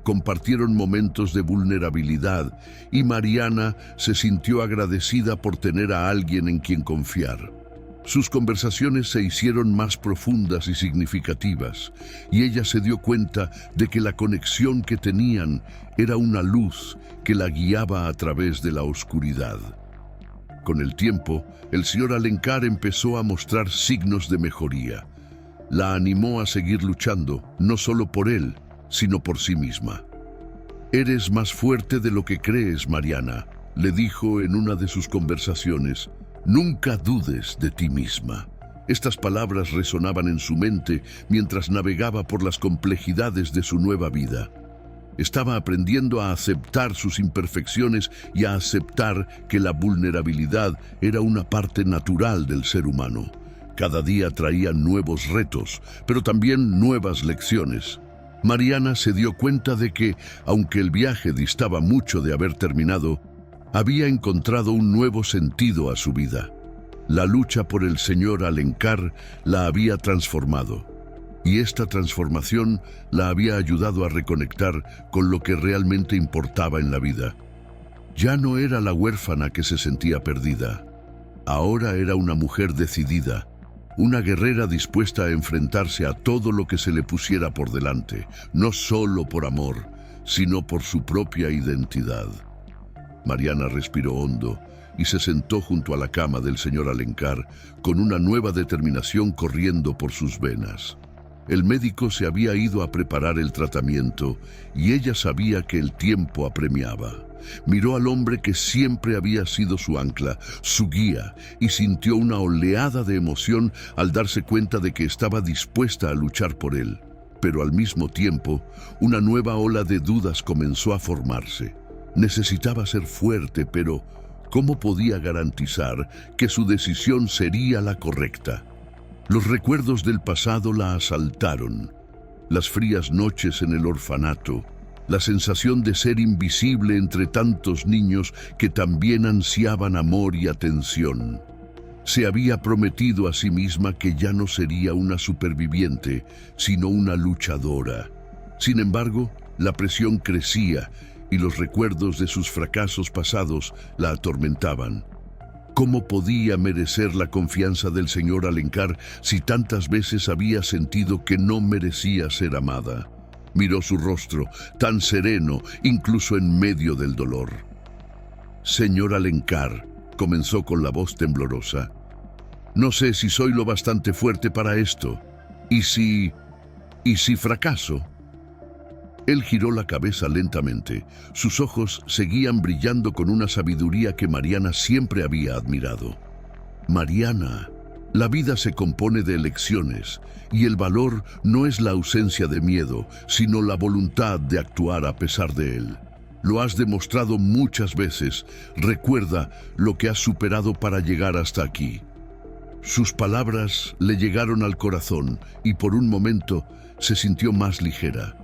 Compartieron momentos de vulnerabilidad y Mariana se sintió agradecida por tener a alguien en quien confiar. Sus conversaciones se hicieron más profundas y significativas, y ella se dio cuenta de que la conexión que tenían era una luz que la guiaba a través de la oscuridad. Con el tiempo, el señor Alencar empezó a mostrar signos de mejoría. La animó a seguir luchando, no solo por él, sino por sí misma. «Eres más fuerte de lo que crees, Mariana», le dijo en una de sus conversaciones. «Nunca dudes de ti misma». Estas palabras resonaban en su mente mientras navegaba por las complejidades de su nueva vida. Estaba aprendiendo a aceptar sus imperfecciones y a aceptar que la vulnerabilidad era una parte natural del ser humano. Cada día traía nuevos retos, pero también nuevas lecciones. Mariana se dio cuenta de que, aunque el viaje distaba mucho de haber terminado, había encontrado un nuevo sentido a su vida. La lucha por el señor Alencar la había transformado, y esta transformación la había ayudado a reconectar con lo que realmente importaba en la vida. Ya no era la huérfana que se sentía perdida. Ahora era una mujer decidida, una guerrera dispuesta a enfrentarse a todo lo que se le pusiera por delante, no solo por amor, sino por su propia identidad. Mariana respiró hondo y se sentó junto a la cama del señor Alencar con una nueva determinación corriendo por sus venas. El médico se había ido a preparar el tratamiento y ella sabía que el tiempo apremiaba. Miró al hombre que siempre había sido su ancla, su guía, y sintió una oleada de emoción al darse cuenta de que estaba dispuesta a luchar por él. Pero al mismo tiempo, una nueva ola de dudas comenzó a formarse. Necesitaba ser fuerte, pero ¿cómo podía garantizar que su decisión sería la correcta? Los recuerdos del pasado la asaltaron. Las frías noches en el orfanato, la sensación de ser invisible entre tantos niños que también ansiaban amor y atención. Se había prometido a sí misma que ya no sería una superviviente, sino una luchadora. Sin embargo, la presión crecía y los recuerdos de sus fracasos pasados la atormentaban. ¿Cómo podía merecer la confianza del señor Alencar si tantas veces había sentido que no merecía ser amada? Miró su rostro, tan sereno, incluso en medio del dolor. «Señor Alencar», comenzó con la voz temblorosa, «no sé si soy lo bastante fuerte para esto. ¿Y si fracaso?» Él giró la cabeza lentamente. Sus ojos seguían brillando con una sabiduría que Mariana siempre había admirado. «Mariana, la vida se compone de elecciones, y el valor no es la ausencia de miedo, sino la voluntad de actuar a pesar de él. Lo has demostrado muchas veces. Recuerda lo que has superado para llegar hasta aquí». Sus palabras le llegaron al corazón y por un momento se sintió más ligera.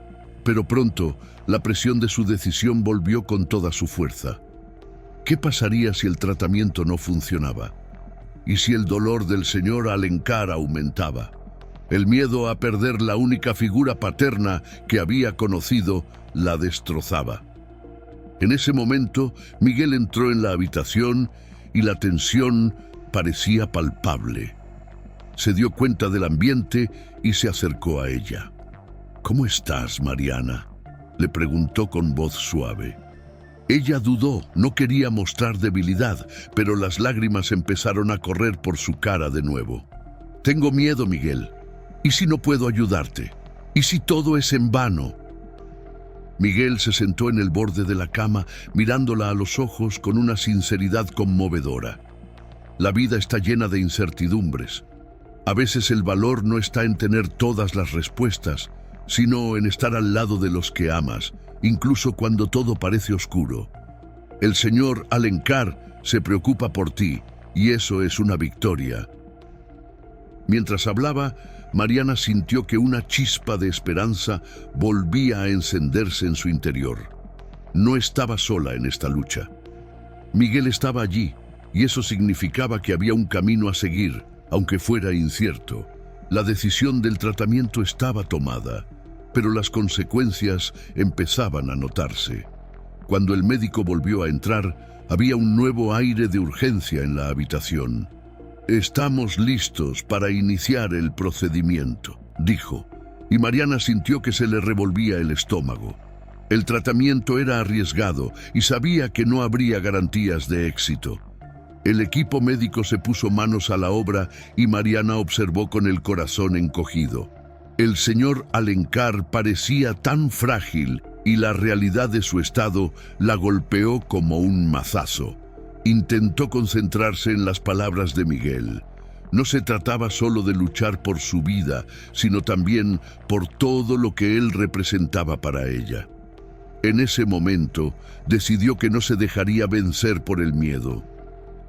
Pero pronto, la presión de su decisión volvió con toda su fuerza. ¿Qué pasaría si el tratamiento no funcionaba? ¿Y si el dolor del señor Alencar aumentaba? El miedo a perder la única figura paterna que había conocido la destrozaba. En ese momento, Miguel entró en la habitación y la tensión parecía palpable. Se dio cuenta del ambiente y se acercó a ella. «¿Cómo estás, Mariana?», le preguntó con voz suave. Ella dudó, no quería mostrar debilidad, pero las lágrimas empezaron a correr por su cara de nuevo. «Tengo miedo, Miguel. ¿Y si no puedo ayudarte? ¿Y si todo es en vano?». Miguel se sentó en el borde de la cama, mirándola a los ojos con una sinceridad conmovedora. La vida está llena de incertidumbres. A veces el valor no está en tener todas las respuestas, sino en estar al lado de los que amas, incluso cuando todo parece oscuro. El señor Alencar se preocupa por ti, y eso es una victoria. Mientras hablaba, Mariana sintió que una chispa de esperanza volvía a encenderse en su interior. No estaba sola en esta lucha. Miguel estaba allí, y eso significaba que había un camino a seguir, aunque fuera incierto. La decisión del tratamiento estaba tomada, pero las consecuencias empezaban a notarse. Cuando el médico volvió a entrar, había un nuevo aire de urgencia en la habitación. «Estamos listos para iniciar el procedimiento», dijo, y Mariana sintió que se le revolvía el estómago. El tratamiento era arriesgado y sabía que no habría garantías de éxito. El equipo médico se puso manos a la obra y Mariana observó con el corazón encogido. El señor Alencar parecía tan frágil y la realidad de su estado la golpeó como un mazazo. Intentó concentrarse en las palabras de Miguel. No se trataba solo de luchar por su vida, sino también por todo lo que él representaba para ella. En ese momento, decidió que no se dejaría vencer por el miedo.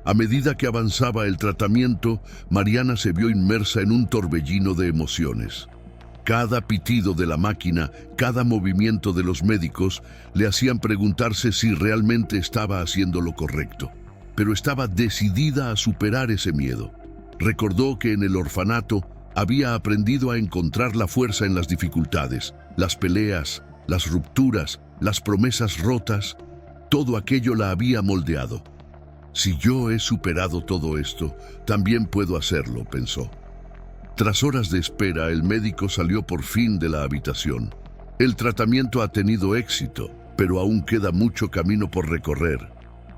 A medida que avanzaba el tratamiento, Mariana se vio inmersa en un torbellino de emociones. Cada pitido de la máquina, cada movimiento de los médicos, le hacían preguntarse si realmente estaba haciendo lo correcto. Pero estaba decidida a superar ese miedo. Recordó que en el orfanato había aprendido a encontrar la fuerza en las dificultades, las peleas, las rupturas, las promesas rotas. Todo aquello la había moldeado. Si yo he superado todo esto, también puedo hacerlo, pensó. Tras horas de espera, el médico salió por fin de la habitación. El tratamiento ha tenido éxito, pero aún queda mucho camino por recorrer,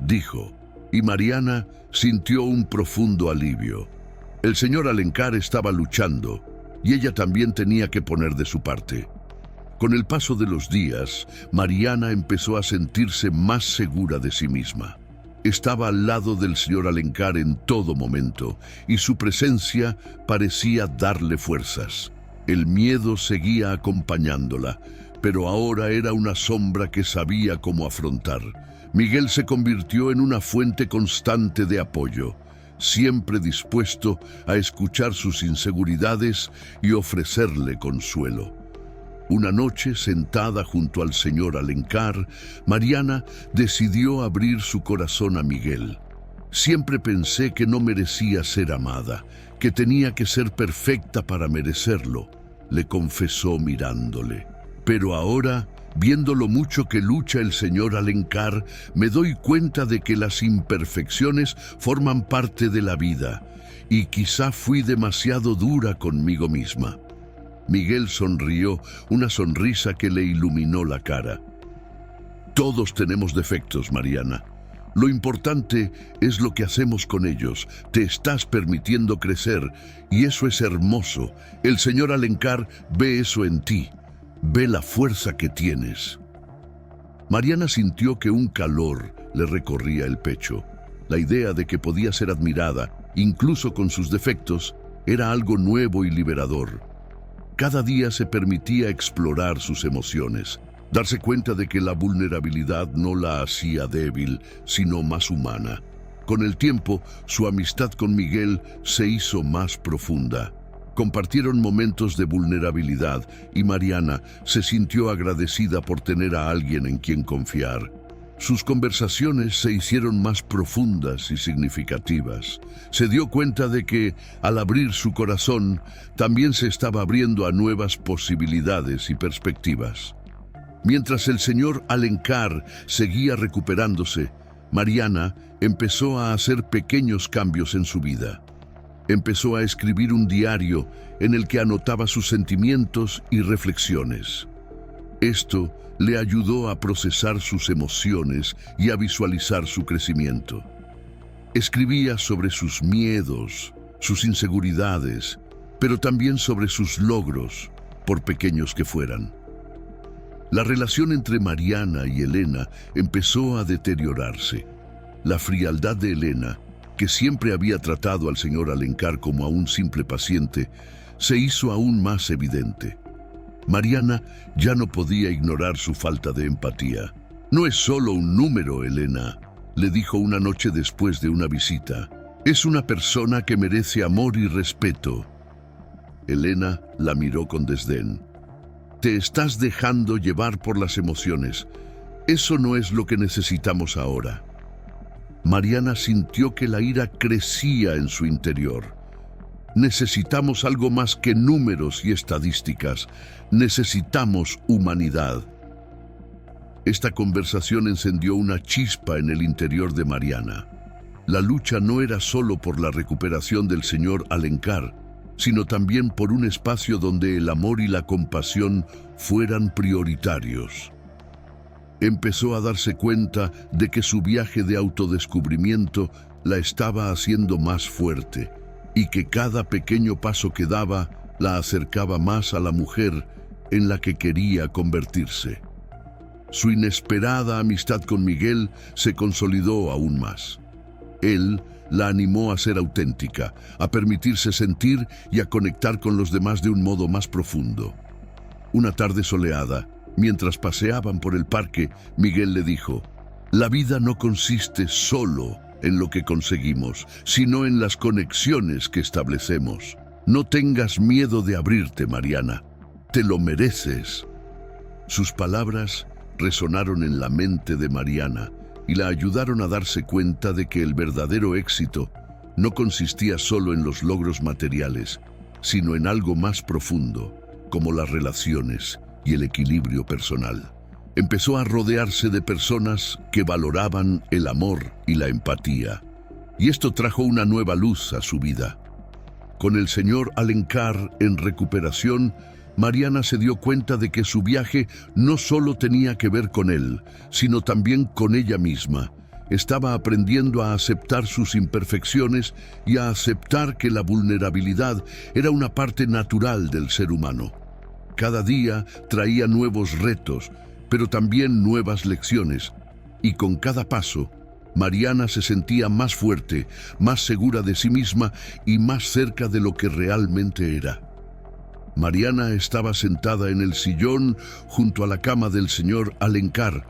dijo, y Mariana sintió un profundo alivio. El señor Alencar estaba luchando, y ella también tenía que poner de su parte. Con el paso de los días, Mariana empezó a sentirse más segura de sí misma. Estaba al lado del señor Alencar en todo momento, y su presencia parecía darle fuerzas. El miedo seguía acompañándola, pero ahora era una sombra que sabía cómo afrontar. Miguel se convirtió en una fuente constante de apoyo, siempre dispuesto a escuchar sus inseguridades y ofrecerle consuelo. Una noche, sentada junto al señor Alencar, Mariana decidió abrir su corazón a Miguel. Siempre pensé que no merecía ser amada, que tenía que ser perfecta para merecerlo, le confesó mirándole. Pero ahora, viendo lo mucho que lucha el señor Alencar, me doy cuenta de que las imperfecciones forman parte de la vida, y quizá fui demasiado dura conmigo misma. Miguel sonrió, una sonrisa que le iluminó la cara. Todos tenemos defectos, Mariana. Lo importante es lo que hacemos con ellos. Te estás permitiendo crecer, y eso es hermoso. El señor Alencar ve eso en ti. Ve la fuerza que tienes. Mariana sintió que un calor le recorría el pecho. La idea de que podía ser admirada, incluso con sus defectos, era algo nuevo y liberador. Cada día se permitía explorar sus emociones, darse cuenta de que la vulnerabilidad no la hacía débil, sino más humana. Con el tiempo, su amistad con Miguel se hizo más profunda. Compartieron momentos de vulnerabilidad y Mariana se sintió agradecida por tener a alguien en quien confiar. Sus conversaciones se hicieron más profundas y significativas. Se dio cuenta de que, al abrir su corazón, también se estaba abriendo a nuevas posibilidades y perspectivas. Mientras el señor Alencar seguía recuperándose, Mariana empezó a hacer pequeños cambios en su vida. Empezó a escribir un diario en el que anotaba sus sentimientos y reflexiones. Esto le ayudó a procesar sus emociones y a visualizar su crecimiento. Escribía sobre sus miedos, sus inseguridades, pero también sobre sus logros, por pequeños que fueran. La relación entre Mariana y Elena empezó a deteriorarse. La frialdad de Elena, que siempre había tratado al señor Alencar como a un simple paciente, se hizo aún más evidente. Mariana ya no podía ignorar su falta de empatía. «No es solo un número, Elena», le dijo una noche después de una visita. «Es una persona que merece amor y respeto». Elena la miró con desdén. «Te estás dejando llevar por las emociones. Eso no es lo que necesitamos ahora». Mariana sintió que la ira crecía en su interior. Necesitamos algo más que números y estadísticas. Necesitamos humanidad. Esta conversación encendió una chispa en el interior de Mariana. La lucha no era solo por la recuperación del señor Alencar, sino también por un espacio donde el amor y la compasión fueran prioritarios. Empezó a darse cuenta de que su viaje de autodescubrimiento la estaba haciendo más fuerte y que cada pequeño paso que daba la acercaba más a la mujer en la que quería convertirse. Su inesperada amistad con Miguel se consolidó aún más. Él la animó a ser auténtica, a permitirse sentir y a conectar con los demás de un modo más profundo. Una tarde soleada, mientras paseaban por el parque, Miguel le dijo: «La vida no consiste solo en lo que conseguimos, sino en las conexiones que establecemos. No tengas miedo de abrirte, Mariana. Te lo mereces». Sus palabras resonaron en la mente de Mariana y la ayudaron a darse cuenta de que el verdadero éxito no consistía solo en los logros materiales, sino en algo más profundo, como las relaciones y el equilibrio personal. Empezó a rodearse de personas que valoraban el amor y la empatía, y esto trajo una nueva luz a su vida. Con el señor Alencar en recuperación, Mariana se dio cuenta de que su viaje no solo tenía que ver con él, sino también con ella misma. Estaba aprendiendo a aceptar sus imperfecciones y a aceptar que la vulnerabilidad era una parte natural del ser humano. Cada día traía nuevos retos, pero también nuevas lecciones, y con cada paso, Mariana se sentía más fuerte, más segura de sí misma y más cerca de lo que realmente era. Mariana estaba sentada en el sillón junto a la cama del señor Alencar,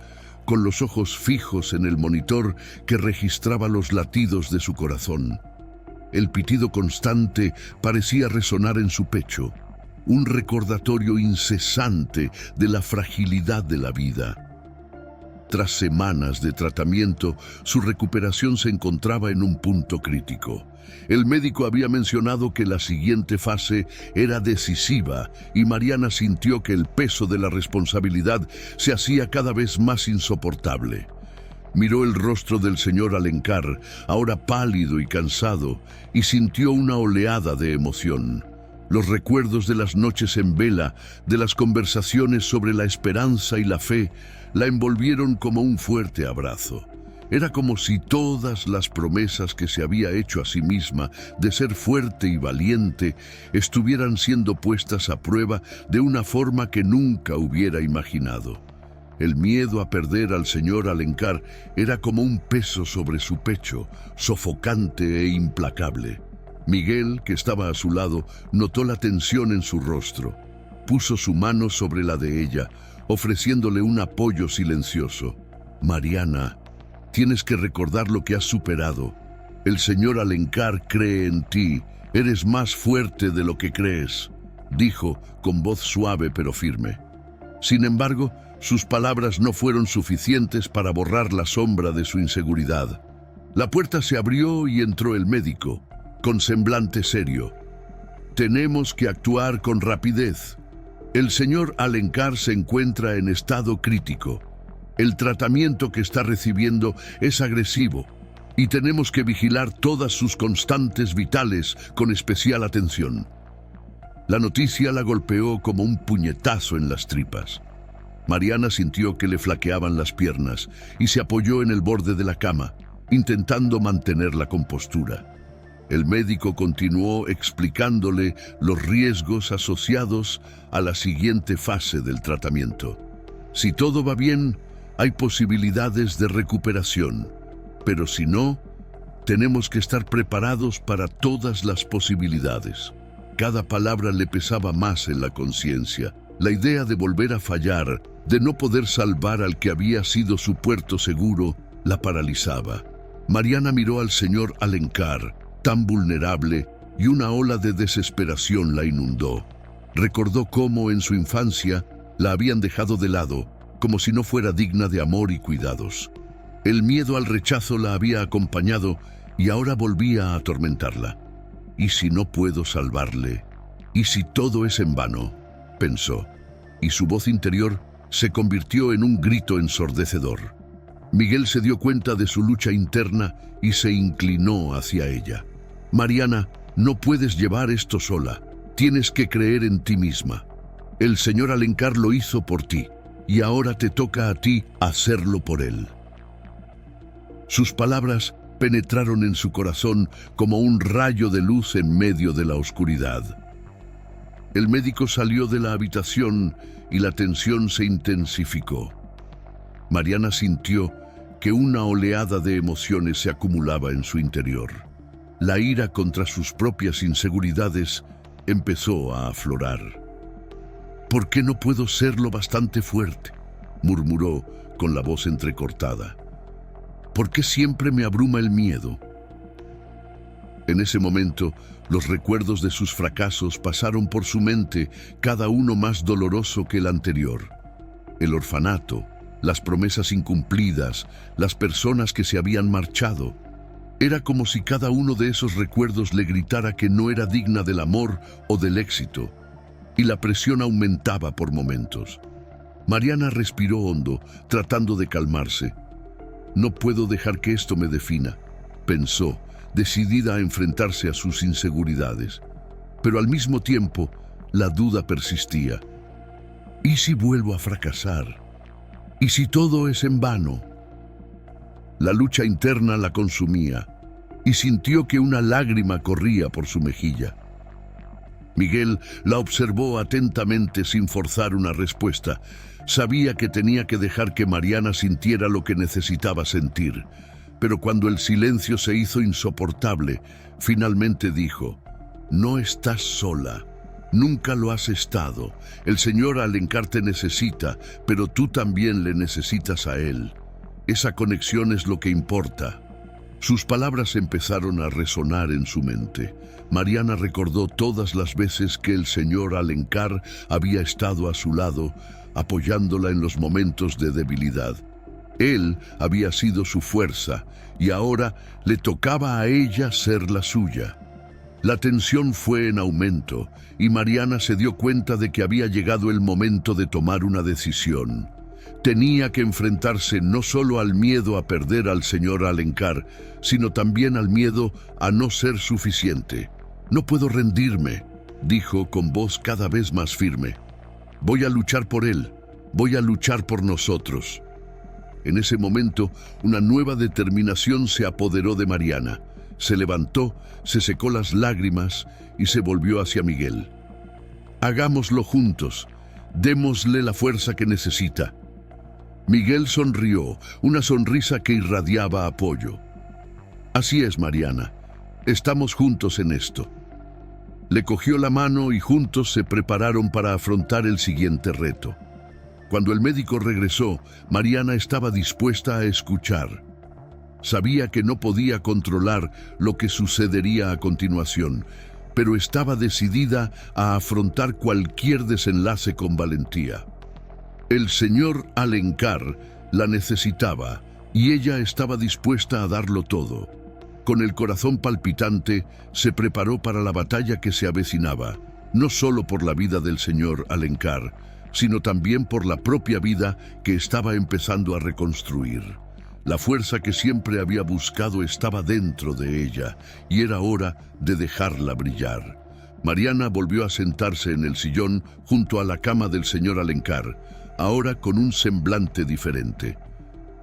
con los ojos fijos en el monitor que registraba los latidos de su corazón. El pitido constante parecía resonar en su pecho, un recordatorio incesante de la fragilidad de la vida. Tras semanas de tratamiento, su recuperación se encontraba en un punto crítico. El médico había mencionado que la siguiente fase era decisiva y Mariana sintió que el peso de la responsabilidad se hacía cada vez más insoportable. Miró el rostro del señor Alencar, ahora pálido y cansado, y sintió una oleada de emoción. Los recuerdos de las noches en vela, de las conversaciones sobre la esperanza y la fe, la envolvieron como un fuerte abrazo. Era como si todas las promesas que se había hecho a sí misma de ser fuerte y valiente estuvieran siendo puestas a prueba de una forma que nunca hubiera imaginado. El miedo a perder al señor Alencar era como un peso sobre su pecho, sofocante e implacable. Miguel, que estaba a su lado, notó la tensión en su rostro. Puso su mano sobre la de ella, ofreciéndole un apoyo silencioso. «Mariana, tienes que recordar lo que has superado. El señor Alencar cree en ti. Eres más fuerte de lo que crees», dijo con voz suave pero firme. Sin embargo, sus palabras no fueron suficientes para borrar la sombra de su inseguridad. La puerta se abrió y entró el médico, con semblante serio. «Tenemos que actuar con rapidez. El señor Alencar se encuentra en estado crítico. El tratamiento que está recibiendo es agresivo y tenemos que vigilar todas sus constantes vitales con especial atención». La noticia la golpeó como un puñetazo en las tripas. Mariana sintió que le flaqueaban las piernas y se apoyó en el borde de la cama, intentando mantener la compostura. El médico continuó explicándole los riesgos asociados a la siguiente fase del tratamiento. Si todo va bien, hay posibilidades de recuperación, pero si no, Tenemos que estar preparados para todas las posibilidades. Cada palabra le pesaba más en la conciencia. La idea de volver a fallar, de no poder salvar al que había sido su puerto seguro, la paralizaba. Mariana miró al señor Alencar, tan vulnerable, y una ola de desesperación la inundó. Recordó cómo en su infancia la habían dejado de lado, como si no fuera digna de amor y cuidados. El miedo al rechazo la había acompañado y ahora volvía a atormentarla. ¿Y si no puedo salvarle? ¿Y si todo es en vano?, pensó, y su voz interior se convirtió en un grito ensordecedor. Miguel se dio cuenta de su lucha interna y se inclinó hacia ella. Mariana, no puedes llevar esto sola. Tienes que creer en ti misma. El señor Alencar lo hizo por ti, y ahora te toca a ti hacerlo por él. Sus palabras penetraron en su corazón como un rayo de luz en medio de la oscuridad. El médico salió de la habitación y la tensión se intensificó. Mariana sintió que una oleada de emociones se acumulaba en su interior. La ira contra sus propias inseguridades empezó a aflorar. «¿Por qué no puedo ser lo bastante fuerte?», murmuró con la voz entrecortada. «¿Por qué siempre me abruma el miedo?». En ese momento, los recuerdos de sus fracasos pasaron por su mente, cada uno más doloroso que el anterior. El orfanato, las promesas incumplidas, las personas que se habían marchado. Era como si cada uno de esos recuerdos le gritara que no era digna del amor o del éxito, y la presión aumentaba por momentos. Mariana respiró hondo, tratando de calmarse. «No puedo dejar que esto me defina», pensó, decidida a enfrentarse a sus inseguridades. Pero al mismo tiempo, la duda persistía. ¿Y si vuelvo a fracasar? ¿Y si todo es en vano? La lucha interna la consumía, y sintió que una lágrima corría por su mejilla. Miguel la observó atentamente sin forzar una respuesta. Sabía que tenía que dejar que Mariana sintiera lo que necesitaba sentir. Pero cuando el silencio se hizo insoportable, finalmente dijo: «No estás sola. Nunca lo has estado. El señor Alencar te necesita, pero tú también le necesitas a él. Esa conexión es lo que importa». Sus palabras empezaron a resonar en su mente. Mariana recordó todas las veces que el señor Alencar había estado a su lado, apoyándola en los momentos de debilidad. Él había sido su fuerza, y ahora le tocaba a ella ser la suya. La tensión fue en aumento, y Mariana se dio cuenta de que había llegado el momento de tomar una decisión. Tenía que enfrentarse no solo al miedo a perder al señor Alencar, sino también al miedo a no ser suficiente. «No puedo rendirme», dijo con voz cada vez más firme. «Voy a luchar por él, voy a luchar por nosotros». En ese momento, una nueva determinación se apoderó de Mariana. Se levantó, se secó las lágrimas y se volvió hacia Miguel. «Hagámoslo juntos, démosle la fuerza que necesita». Miguel sonrió, una sonrisa que irradiaba apoyo. «Así es, Mariana, estamos juntos en esto». Le cogió la mano y juntos se prepararon para afrontar el siguiente reto. Cuando el médico regresó, Mariana estaba dispuesta a escuchar. Sabía que no podía controlar lo que sucedería a continuación, pero estaba decidida a afrontar cualquier desenlace con valentía. El señor Alencar la necesitaba y ella estaba dispuesta a darlo todo. Con el corazón palpitante, se preparó para la batalla que se avecinaba, no solo por la vida del señor Alencar, sino también por la propia vida que estaba empezando a reconstruir. La fuerza que siempre había buscado estaba dentro de ella, y era hora de dejarla brillar. Mariana volvió a sentarse en el sillón junto a la cama del señor Alencar, ahora con un semblante diferente.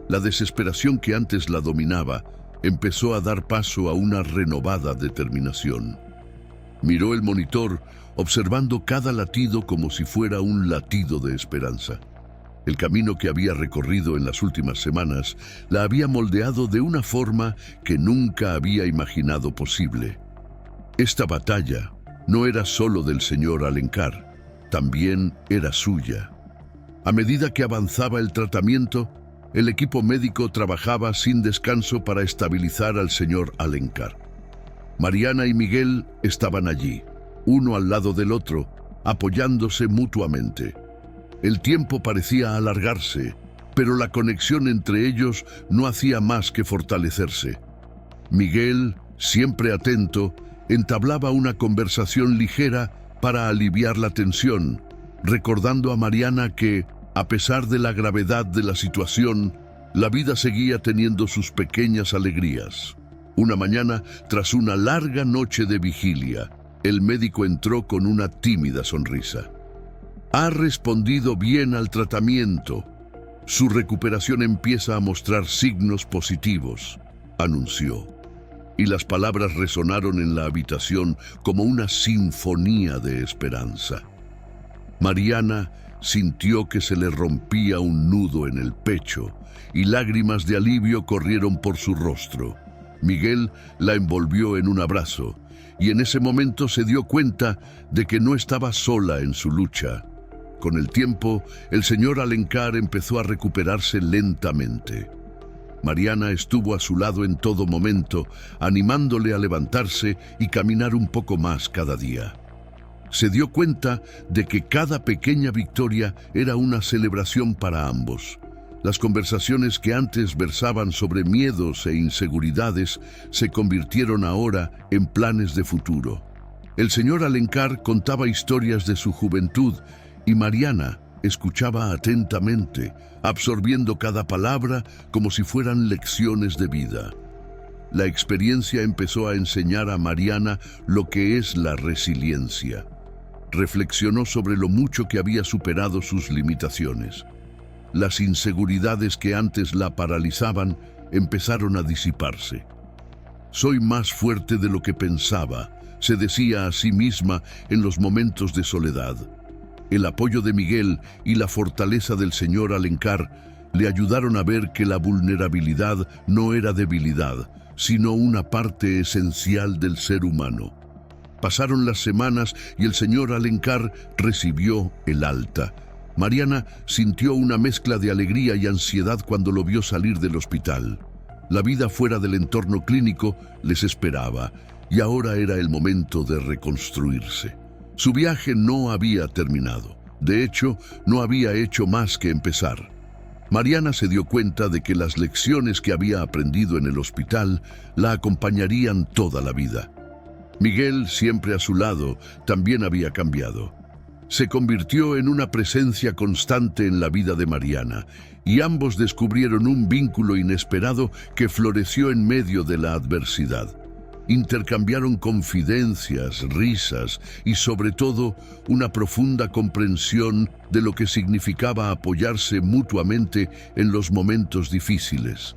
La desesperación que antes la dominaba empezó a dar paso a una renovada determinación. Miró el monitor, observando cada latido como si fuera un latido de esperanza. El camino que había recorrido en las últimas semanas la había moldeado de una forma que nunca había imaginado posible. Esta batalla no era solo del señor Alencar, también era suya. A medida que avanzaba el tratamiento, el equipo médico trabajaba sin descanso para estabilizar al señor Alencar. Mariana y Miguel estaban allí, uno al lado del otro, apoyándose mutuamente. El tiempo parecía alargarse, pero la conexión entre ellos no hacía más que fortalecerse. Miguel, siempre atento, entablaba una conversación ligera para aliviar la tensión, recordando a Mariana que, a pesar de la gravedad de la situación, la vida seguía teniendo sus pequeñas alegrías. Una mañana, tras una larga noche de vigilia, el médico entró con una tímida sonrisa. Ha respondido bien al tratamiento. Su recuperación empieza a mostrar signos positivos, anunció. Y las palabras resonaron en la habitación como una sinfonía de esperanza. Mariana sintió que se le rompía un nudo en el pecho y lágrimas de alivio corrieron por su rostro. Miguel la envolvió en un abrazo y en ese momento se dio cuenta de que no estaba sola en su lucha. Con el tiempo, el señor Alencar empezó a recuperarse lentamente. Mariana estuvo a su lado en todo momento, animándole a levantarse y caminar un poco más cada día. Se dio cuenta de que cada pequeña victoria era una celebración para ambos. Las conversaciones que antes versaban sobre miedos e inseguridades se convirtieron ahora en planes de futuro. El señor Alencar contaba historias de su juventud y Mariana escuchaba atentamente, absorbiendo cada palabra como si fueran lecciones de vida. La experiencia empezó a enseñar a Mariana lo que es la resiliencia. Reflexionó sobre lo mucho que había superado sus limitaciones. Las inseguridades que antes la paralizaban empezaron a disiparse. Soy más fuerte de lo que pensaba, se decía a sí misma en los momentos de soledad. El apoyo de Miguel y la fortaleza del señor Alencar le ayudaron a ver que la vulnerabilidad no era debilidad, sino una parte esencial del ser humano. Pasaron las semanas y el señor Alencar recibió el alta. Mariana sintió una mezcla de alegría y ansiedad cuando lo vio salir del hospital. La vida fuera del entorno clínico les esperaba y ahora era el momento de reconstruirse. Su viaje no había terminado. De hecho, no había hecho más que empezar. Mariana se dio cuenta de que las lecciones que había aprendido en el hospital la acompañarían toda la vida. Miguel, siempre a su lado, también había cambiado. Se convirtió en una presencia constante en la vida de Mariana, y ambos descubrieron un vínculo inesperado que floreció en medio de la adversidad. Intercambiaron confidencias, risas y sobre todo una profunda comprensión de lo que significaba apoyarse mutuamente en los momentos difíciles.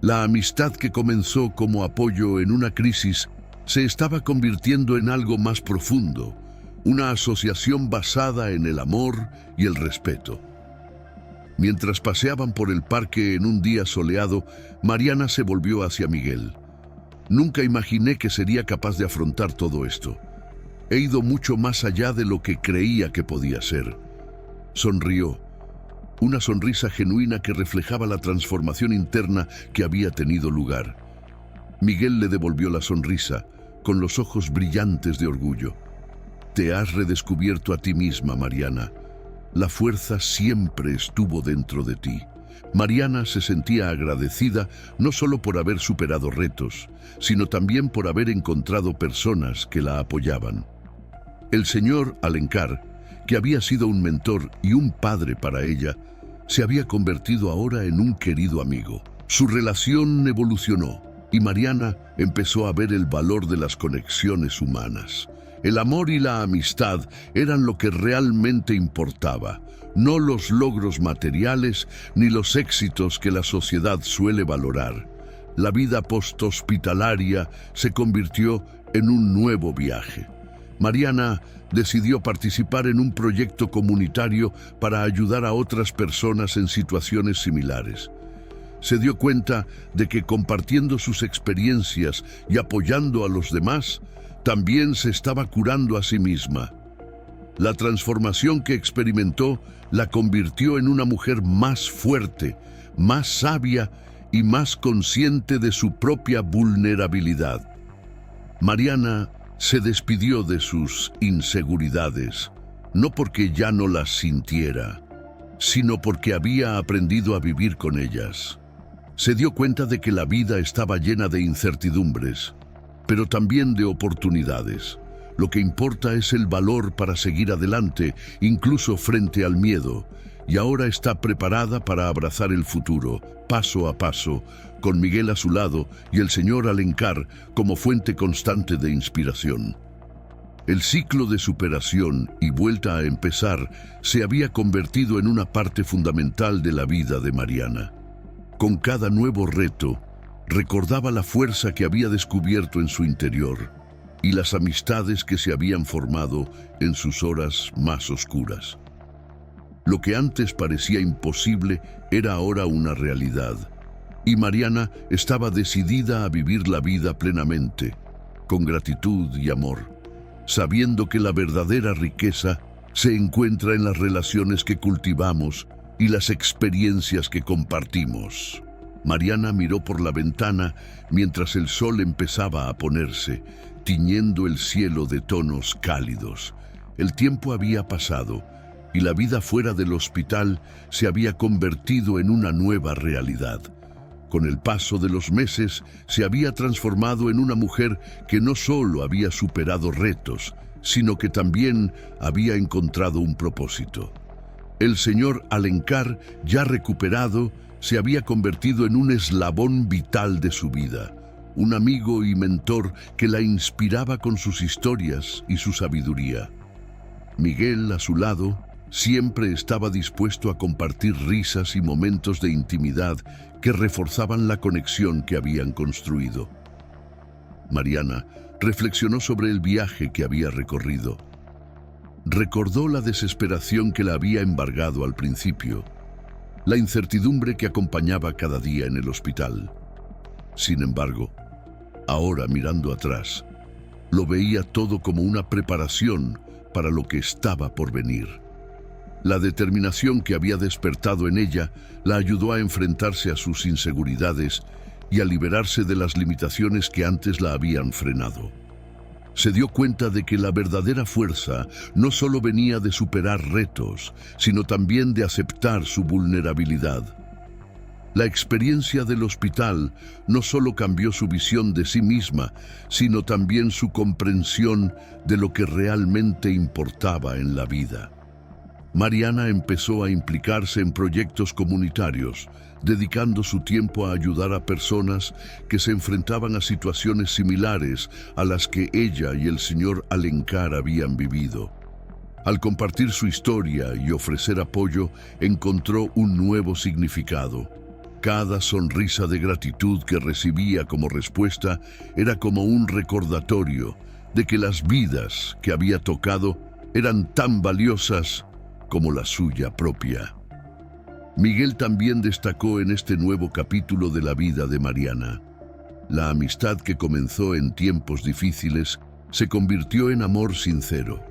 La amistad que comenzó como apoyo en una crisis se estaba convirtiendo en algo más profundo, una asociación basada en el amor y el respeto. Mientras paseaban por el parque en un día soleado, Mariana se volvió hacia Miguel. Nunca imaginé que sería capaz de afrontar todo esto. He ido mucho más allá de lo que creía que podía ser. Sonrió, una sonrisa genuina que reflejaba la transformación interna que había tenido lugar. Miguel le devolvió la sonrisa, con los ojos brillantes de orgullo. Te has redescubierto a ti misma, Mariana. La fuerza siempre estuvo dentro de ti. Mariana se sentía agradecida no solo por haber superado retos, sino también por haber encontrado personas que la apoyaban. El señor Alencar, que había sido un mentor y un padre para ella, se había convertido ahora en un querido amigo. Su relación evolucionó y Mariana empezó a ver el valor de las conexiones humanas. El amor y la amistad eran lo que realmente importaba, no los logros materiales ni los éxitos que la sociedad suele valorar. La vida posthospitalaria se convirtió en un nuevo viaje. Mariana decidió participar en un proyecto comunitario para ayudar a otras personas en situaciones similares. Se dio cuenta de que compartiendo sus experiencias y apoyando a los demás, también se estaba curando a sí misma. La transformación que experimentó la convirtió en una mujer más fuerte, más sabia y más consciente de su propia vulnerabilidad. Mariana se despidió de sus inseguridades, no porque ya no las sintiera, sino porque había aprendido a vivir con ellas. Se dio cuenta de que la vida estaba llena de incertidumbres, pero también de oportunidades. Lo que importa es el valor para seguir adelante, incluso frente al miedo, y ahora está preparada para abrazar el futuro, paso a paso, con Miguel a su lado y el señor Alencar como fuente constante de inspiración. El ciclo de superación y vuelta a empezar se había convertido en una parte fundamental de la vida de Mariana. Con cada nuevo reto, recordaba la fuerza que había descubierto en su interior y las amistades que se habían formado en sus horas más oscuras. Lo que antes parecía imposible era ahora una realidad, y Mariana estaba decidida a vivir la vida plenamente, con gratitud y amor, sabiendo que la verdadera riqueza se encuentra en las relaciones que cultivamos y las experiencias que compartimos. Mariana miró por la ventana mientras el sol empezaba a ponerse, tiñendo el cielo de tonos cálidos. El tiempo había pasado y la vida fuera del hospital se había convertido en una nueva realidad. Con el paso de los meses, se había transformado en una mujer que no solo había superado retos, sino que también había encontrado un propósito. El señor Alencar, ya recuperado, se había convertido en un eslabón vital de su vida, un amigo y mentor que la inspiraba con sus historias y su sabiduría. Miguel, a su lado, siempre estaba dispuesto a compartir risas y momentos de intimidad que reforzaban la conexión que habían construido. Mariana reflexionó sobre el viaje que había recorrido. Recordó la desesperación que la había embargado al principio, la incertidumbre que acompañaba cada día en el hospital. Sin embargo, ahora mirando atrás, lo veía todo como una preparación para lo que estaba por venir. La determinación que había despertado en ella la ayudó a enfrentarse a sus inseguridades y a liberarse de las limitaciones que antes la habían frenado. Se dio cuenta de que la verdadera fuerza no solo venía de superar retos, sino también de aceptar su vulnerabilidad. La experiencia del hospital no solo cambió su visión de sí misma, sino también su comprensión de lo que realmente importaba en la vida. Mariana empezó a implicarse en proyectos comunitarios, dedicando su tiempo a ayudar a personas que se enfrentaban a situaciones similares a las que ella y el señor Alencar habían vivido. Al compartir su historia y ofrecer apoyo, encontró un nuevo significado. Cada sonrisa de gratitud que recibía como respuesta era como un recordatorio de que las vidas que había tocado eran tan valiosas como la suya propia. Miguel también destacó en este nuevo capítulo de la vida de Mariana. La amistad que comenzó en tiempos difíciles se convirtió en amor sincero.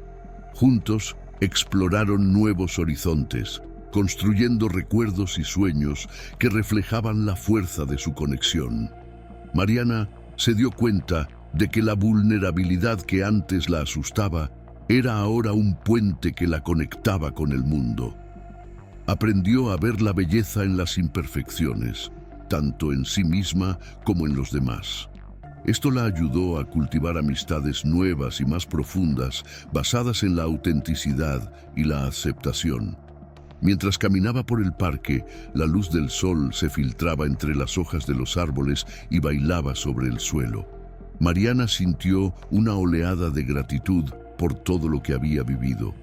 Juntos exploraron nuevos horizontes, construyendo recuerdos y sueños que reflejaban la fuerza de su conexión. Mariana se dio cuenta de que la vulnerabilidad que antes la asustaba era ahora un puente que la conectaba con el mundo. Aprendió a ver la belleza en las imperfecciones, tanto en sí misma como en los demás. Esto la ayudó a cultivar amistades nuevas y más profundas, basadas en la autenticidad y la aceptación. Mientras caminaba por el parque, la luz del sol se filtraba entre las hojas de los árboles y bailaba sobre el suelo. Mariana sintió una oleada de gratitud por todo lo que había vivido.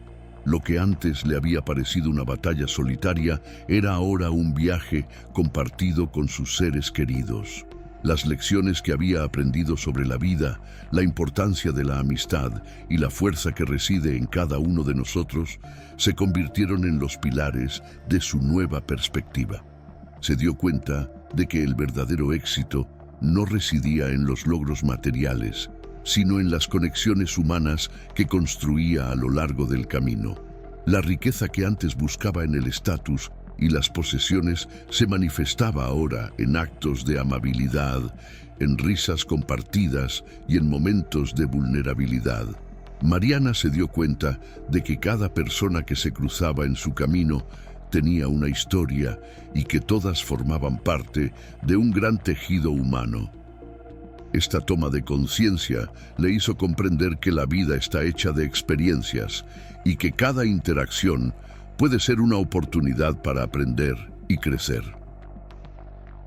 Lo que antes le había parecido una batalla solitaria era ahora un viaje compartido con sus seres queridos. Las lecciones que había aprendido sobre la vida, la importancia de la amistad y la fuerza que reside en cada uno de nosotros, se convirtieron en los pilares de su nueva perspectiva. Se dio cuenta de que el verdadero éxito no residía en los logros materiales, sino en las conexiones humanas que construía a lo largo del camino. La riqueza que antes buscaba en el estatus y las posesiones se manifestaba ahora en actos de amabilidad, en risas compartidas y en momentos de vulnerabilidad. Mariana se dio cuenta de que cada persona que se cruzaba en su camino tenía una historia y que todas formaban parte de un gran tejido humano. Esta toma de conciencia le hizo comprender que la vida está hecha de experiencias y que cada interacción puede ser una oportunidad para aprender y crecer.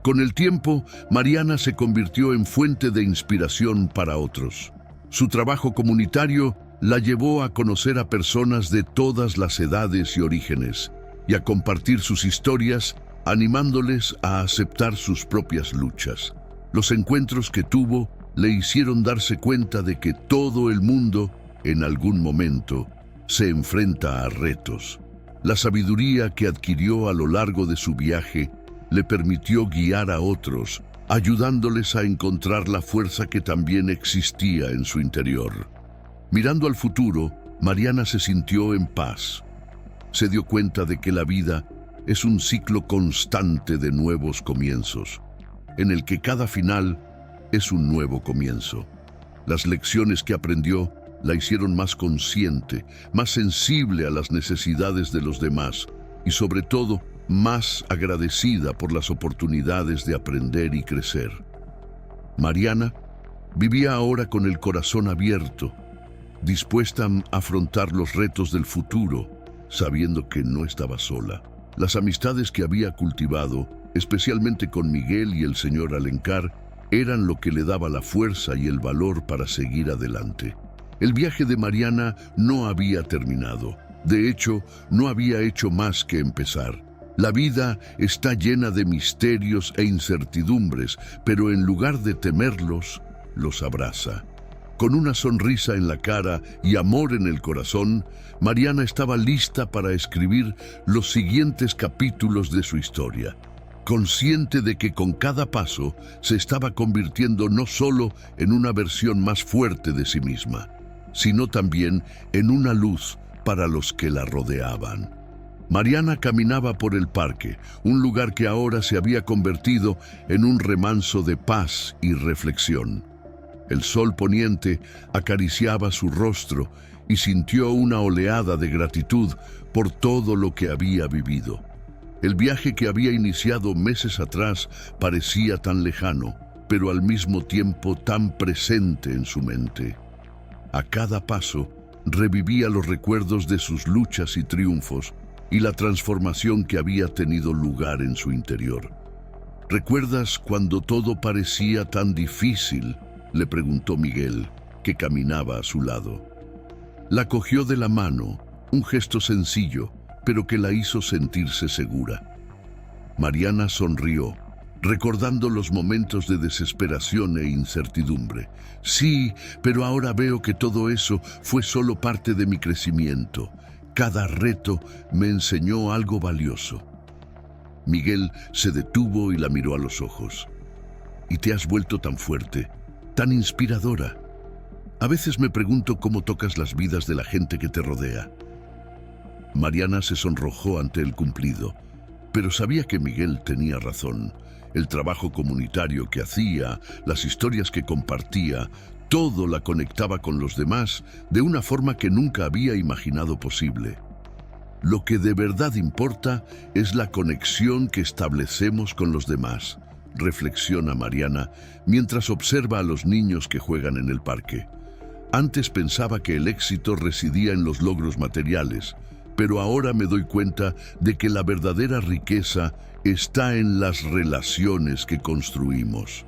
Con el tiempo, Mariana se convirtió en fuente de inspiración para otros. Su trabajo comunitario la llevó a conocer a personas de todas las edades y orígenes y a compartir sus historias, animándoles a aceptar sus propias luchas. Los encuentros que tuvo le hicieron darse cuenta de que todo el mundo, en algún momento, se enfrenta a retos. La sabiduría que adquirió a lo largo de su viaje le permitió guiar a otros, ayudándoles a encontrar la fuerza que también existía en su interior. Mirando al futuro, Mariana se sintió en paz. Se dio cuenta de que la vida es un ciclo constante de nuevos comienzos, en el que cada final es un nuevo comienzo. Las lecciones que aprendió la hicieron más consciente, más sensible a las necesidades de los demás y sobre todo más agradecida por las oportunidades de aprender y crecer. Mariana vivía ahora con el corazón abierto, dispuesta a afrontar los retos del futuro, sabiendo que no estaba sola. Las amistades que había cultivado, especialmente con Miguel y el señor Alencar, eran lo que le daba la fuerza y el valor para seguir adelante. El viaje de Mariana no había terminado. De hecho, no había hecho más que empezar. La vida está llena de misterios e incertidumbres, pero en lugar de temerlos, los abraza. Con una sonrisa en la cara y amor en el corazón, Mariana estaba lista para escribir los siguientes capítulos de su historia, consciente de que con cada paso se estaba convirtiendo no solo en una versión más fuerte de sí misma, sino también en una luz para los que la rodeaban. Mariana caminaba por el parque, un lugar que ahora se había convertido en un remanso de paz y reflexión. El sol poniente acariciaba su rostro y sintió una oleada de gratitud por todo lo que había vivido. El viaje que había iniciado meses atrás parecía tan lejano, pero al mismo tiempo tan presente en su mente. A cada paso, revivía los recuerdos de sus luchas y triunfos y la transformación que había tenido lugar en su interior. ¿Recuerdas cuando todo parecía tan difícil?, le preguntó Miguel, que caminaba a su lado. La cogió de la mano, un gesto sencillo, pero que la hizo sentirse segura. Mariana sonrió, recordando los momentos de desesperación e incertidumbre. Sí, pero ahora veo que todo eso fue solo parte de mi crecimiento. Cada reto me enseñó algo valioso. Miguel se detuvo y la miró a los ojos. Y te has vuelto tan fuerte, tan inspiradora. A veces me pregunto cómo tocas las vidas de la gente que te rodea. Mariana se sonrojó ante el cumplido, pero sabía que Miguel tenía razón. El trabajo comunitario que hacía, las historias que compartía, todo la conectaba con los demás de una forma que nunca había imaginado posible. Lo que de verdad importa es la conexión que establecemos con los demás, reflexiona Mariana mientras observa a los niños que juegan en el parque. Antes pensaba que el éxito residía en los logros materiales, pero ahora me doy cuenta de que la verdadera riqueza está en las relaciones que construimos.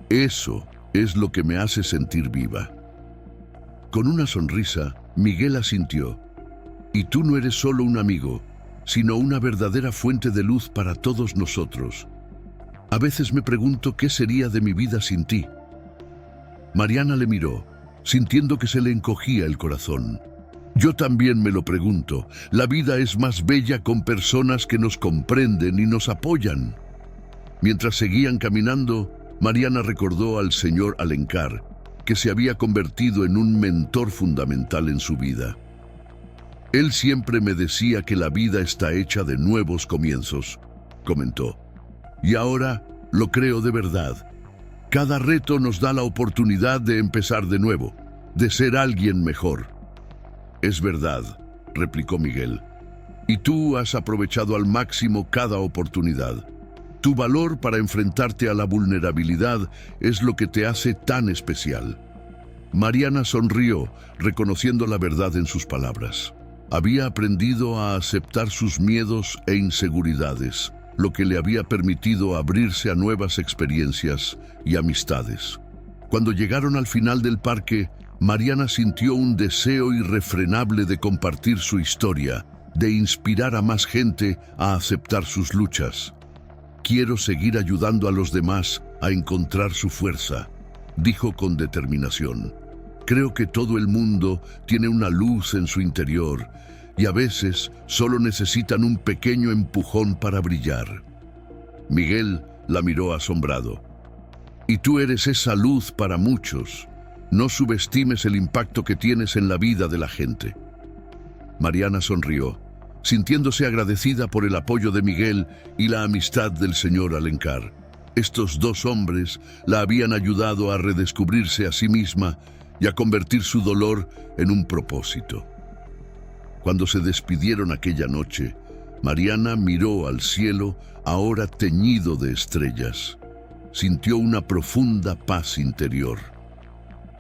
Eso es lo que me hace sentir viva. Con una sonrisa, Miguel asintió. Y tú no eres solo un amigo, sino una verdadera fuente de luz para todos nosotros. A veces me pregunto qué sería de mi vida sin ti. Mariana le miró, sintiendo que se le encogía el corazón. Yo también me lo pregunto. La vida es más bella con personas que nos comprenden y nos apoyan. Mientras seguían caminando, Mariana recordó al señor Alencar, que se había convertido en un mentor fundamental en su vida. Él siempre me decía que la vida está hecha de nuevos comienzos, comentó. Y ahora lo creo de verdad. Cada reto nos da la oportunidad de empezar de nuevo, de ser alguien mejor. Es verdad, replicó Miguel. Y tú has aprovechado al máximo cada oportunidad. Tu valor para enfrentarte a la vulnerabilidad es lo que te hace tan especial. Mariana sonrió, reconociendo la verdad en sus palabras. Había aprendido a aceptar sus miedos e inseguridades, lo que le había permitido abrirse a nuevas experiencias y amistades. Cuando llegaron al final del parque, Mariana sintió un deseo irrefrenable de compartir su historia, de inspirar a más gente a aceptar sus luchas. Quiero seguir ayudando a los demás a encontrar su fuerza, dijo con determinación. Creo que todo el mundo tiene una luz en su interior y a veces solo necesitan un pequeño empujón para brillar. Miguel la miró asombrado. Y tú eres esa luz para muchos. No subestimes el impacto que tienes en la vida de la gente. Mariana sonrió, sintiéndose agradecida por el apoyo de Miguel y la amistad del señor Alencar. Estos dos hombres la habían ayudado a redescubrirse a sí misma y a convertir su dolor en un propósito. Cuando se despidieron aquella noche, Mariana miró al cielo, ahora teñido de estrellas. Sintió una profunda paz interior.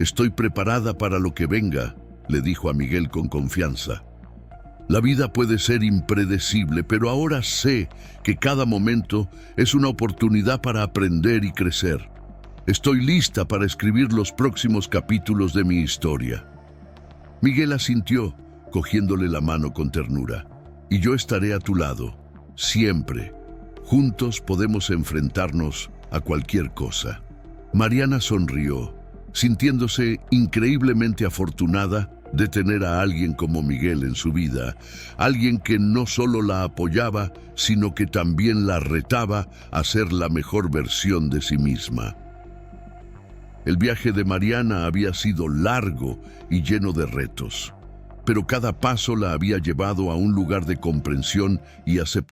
Estoy preparada para lo que venga, le dijo a Miguel con confianza. La vida puede ser impredecible, pero ahora sé que cada momento es una oportunidad para aprender y crecer. Estoy lista para escribir los próximos capítulos de mi historia. Miguel asintió, cogiéndole la mano con ternura. Y yo estaré a tu lado, siempre. Juntos podemos enfrentarnos a cualquier cosa. Mariana sonrió, sintiéndose increíblemente afortunada de tener a alguien como Miguel en su vida, alguien que no solo la apoyaba, sino que también la retaba a ser la mejor versión de sí misma. El viaje de Mariana había sido largo y lleno de retos, pero cada paso la había llevado a un lugar de comprensión y aceptación.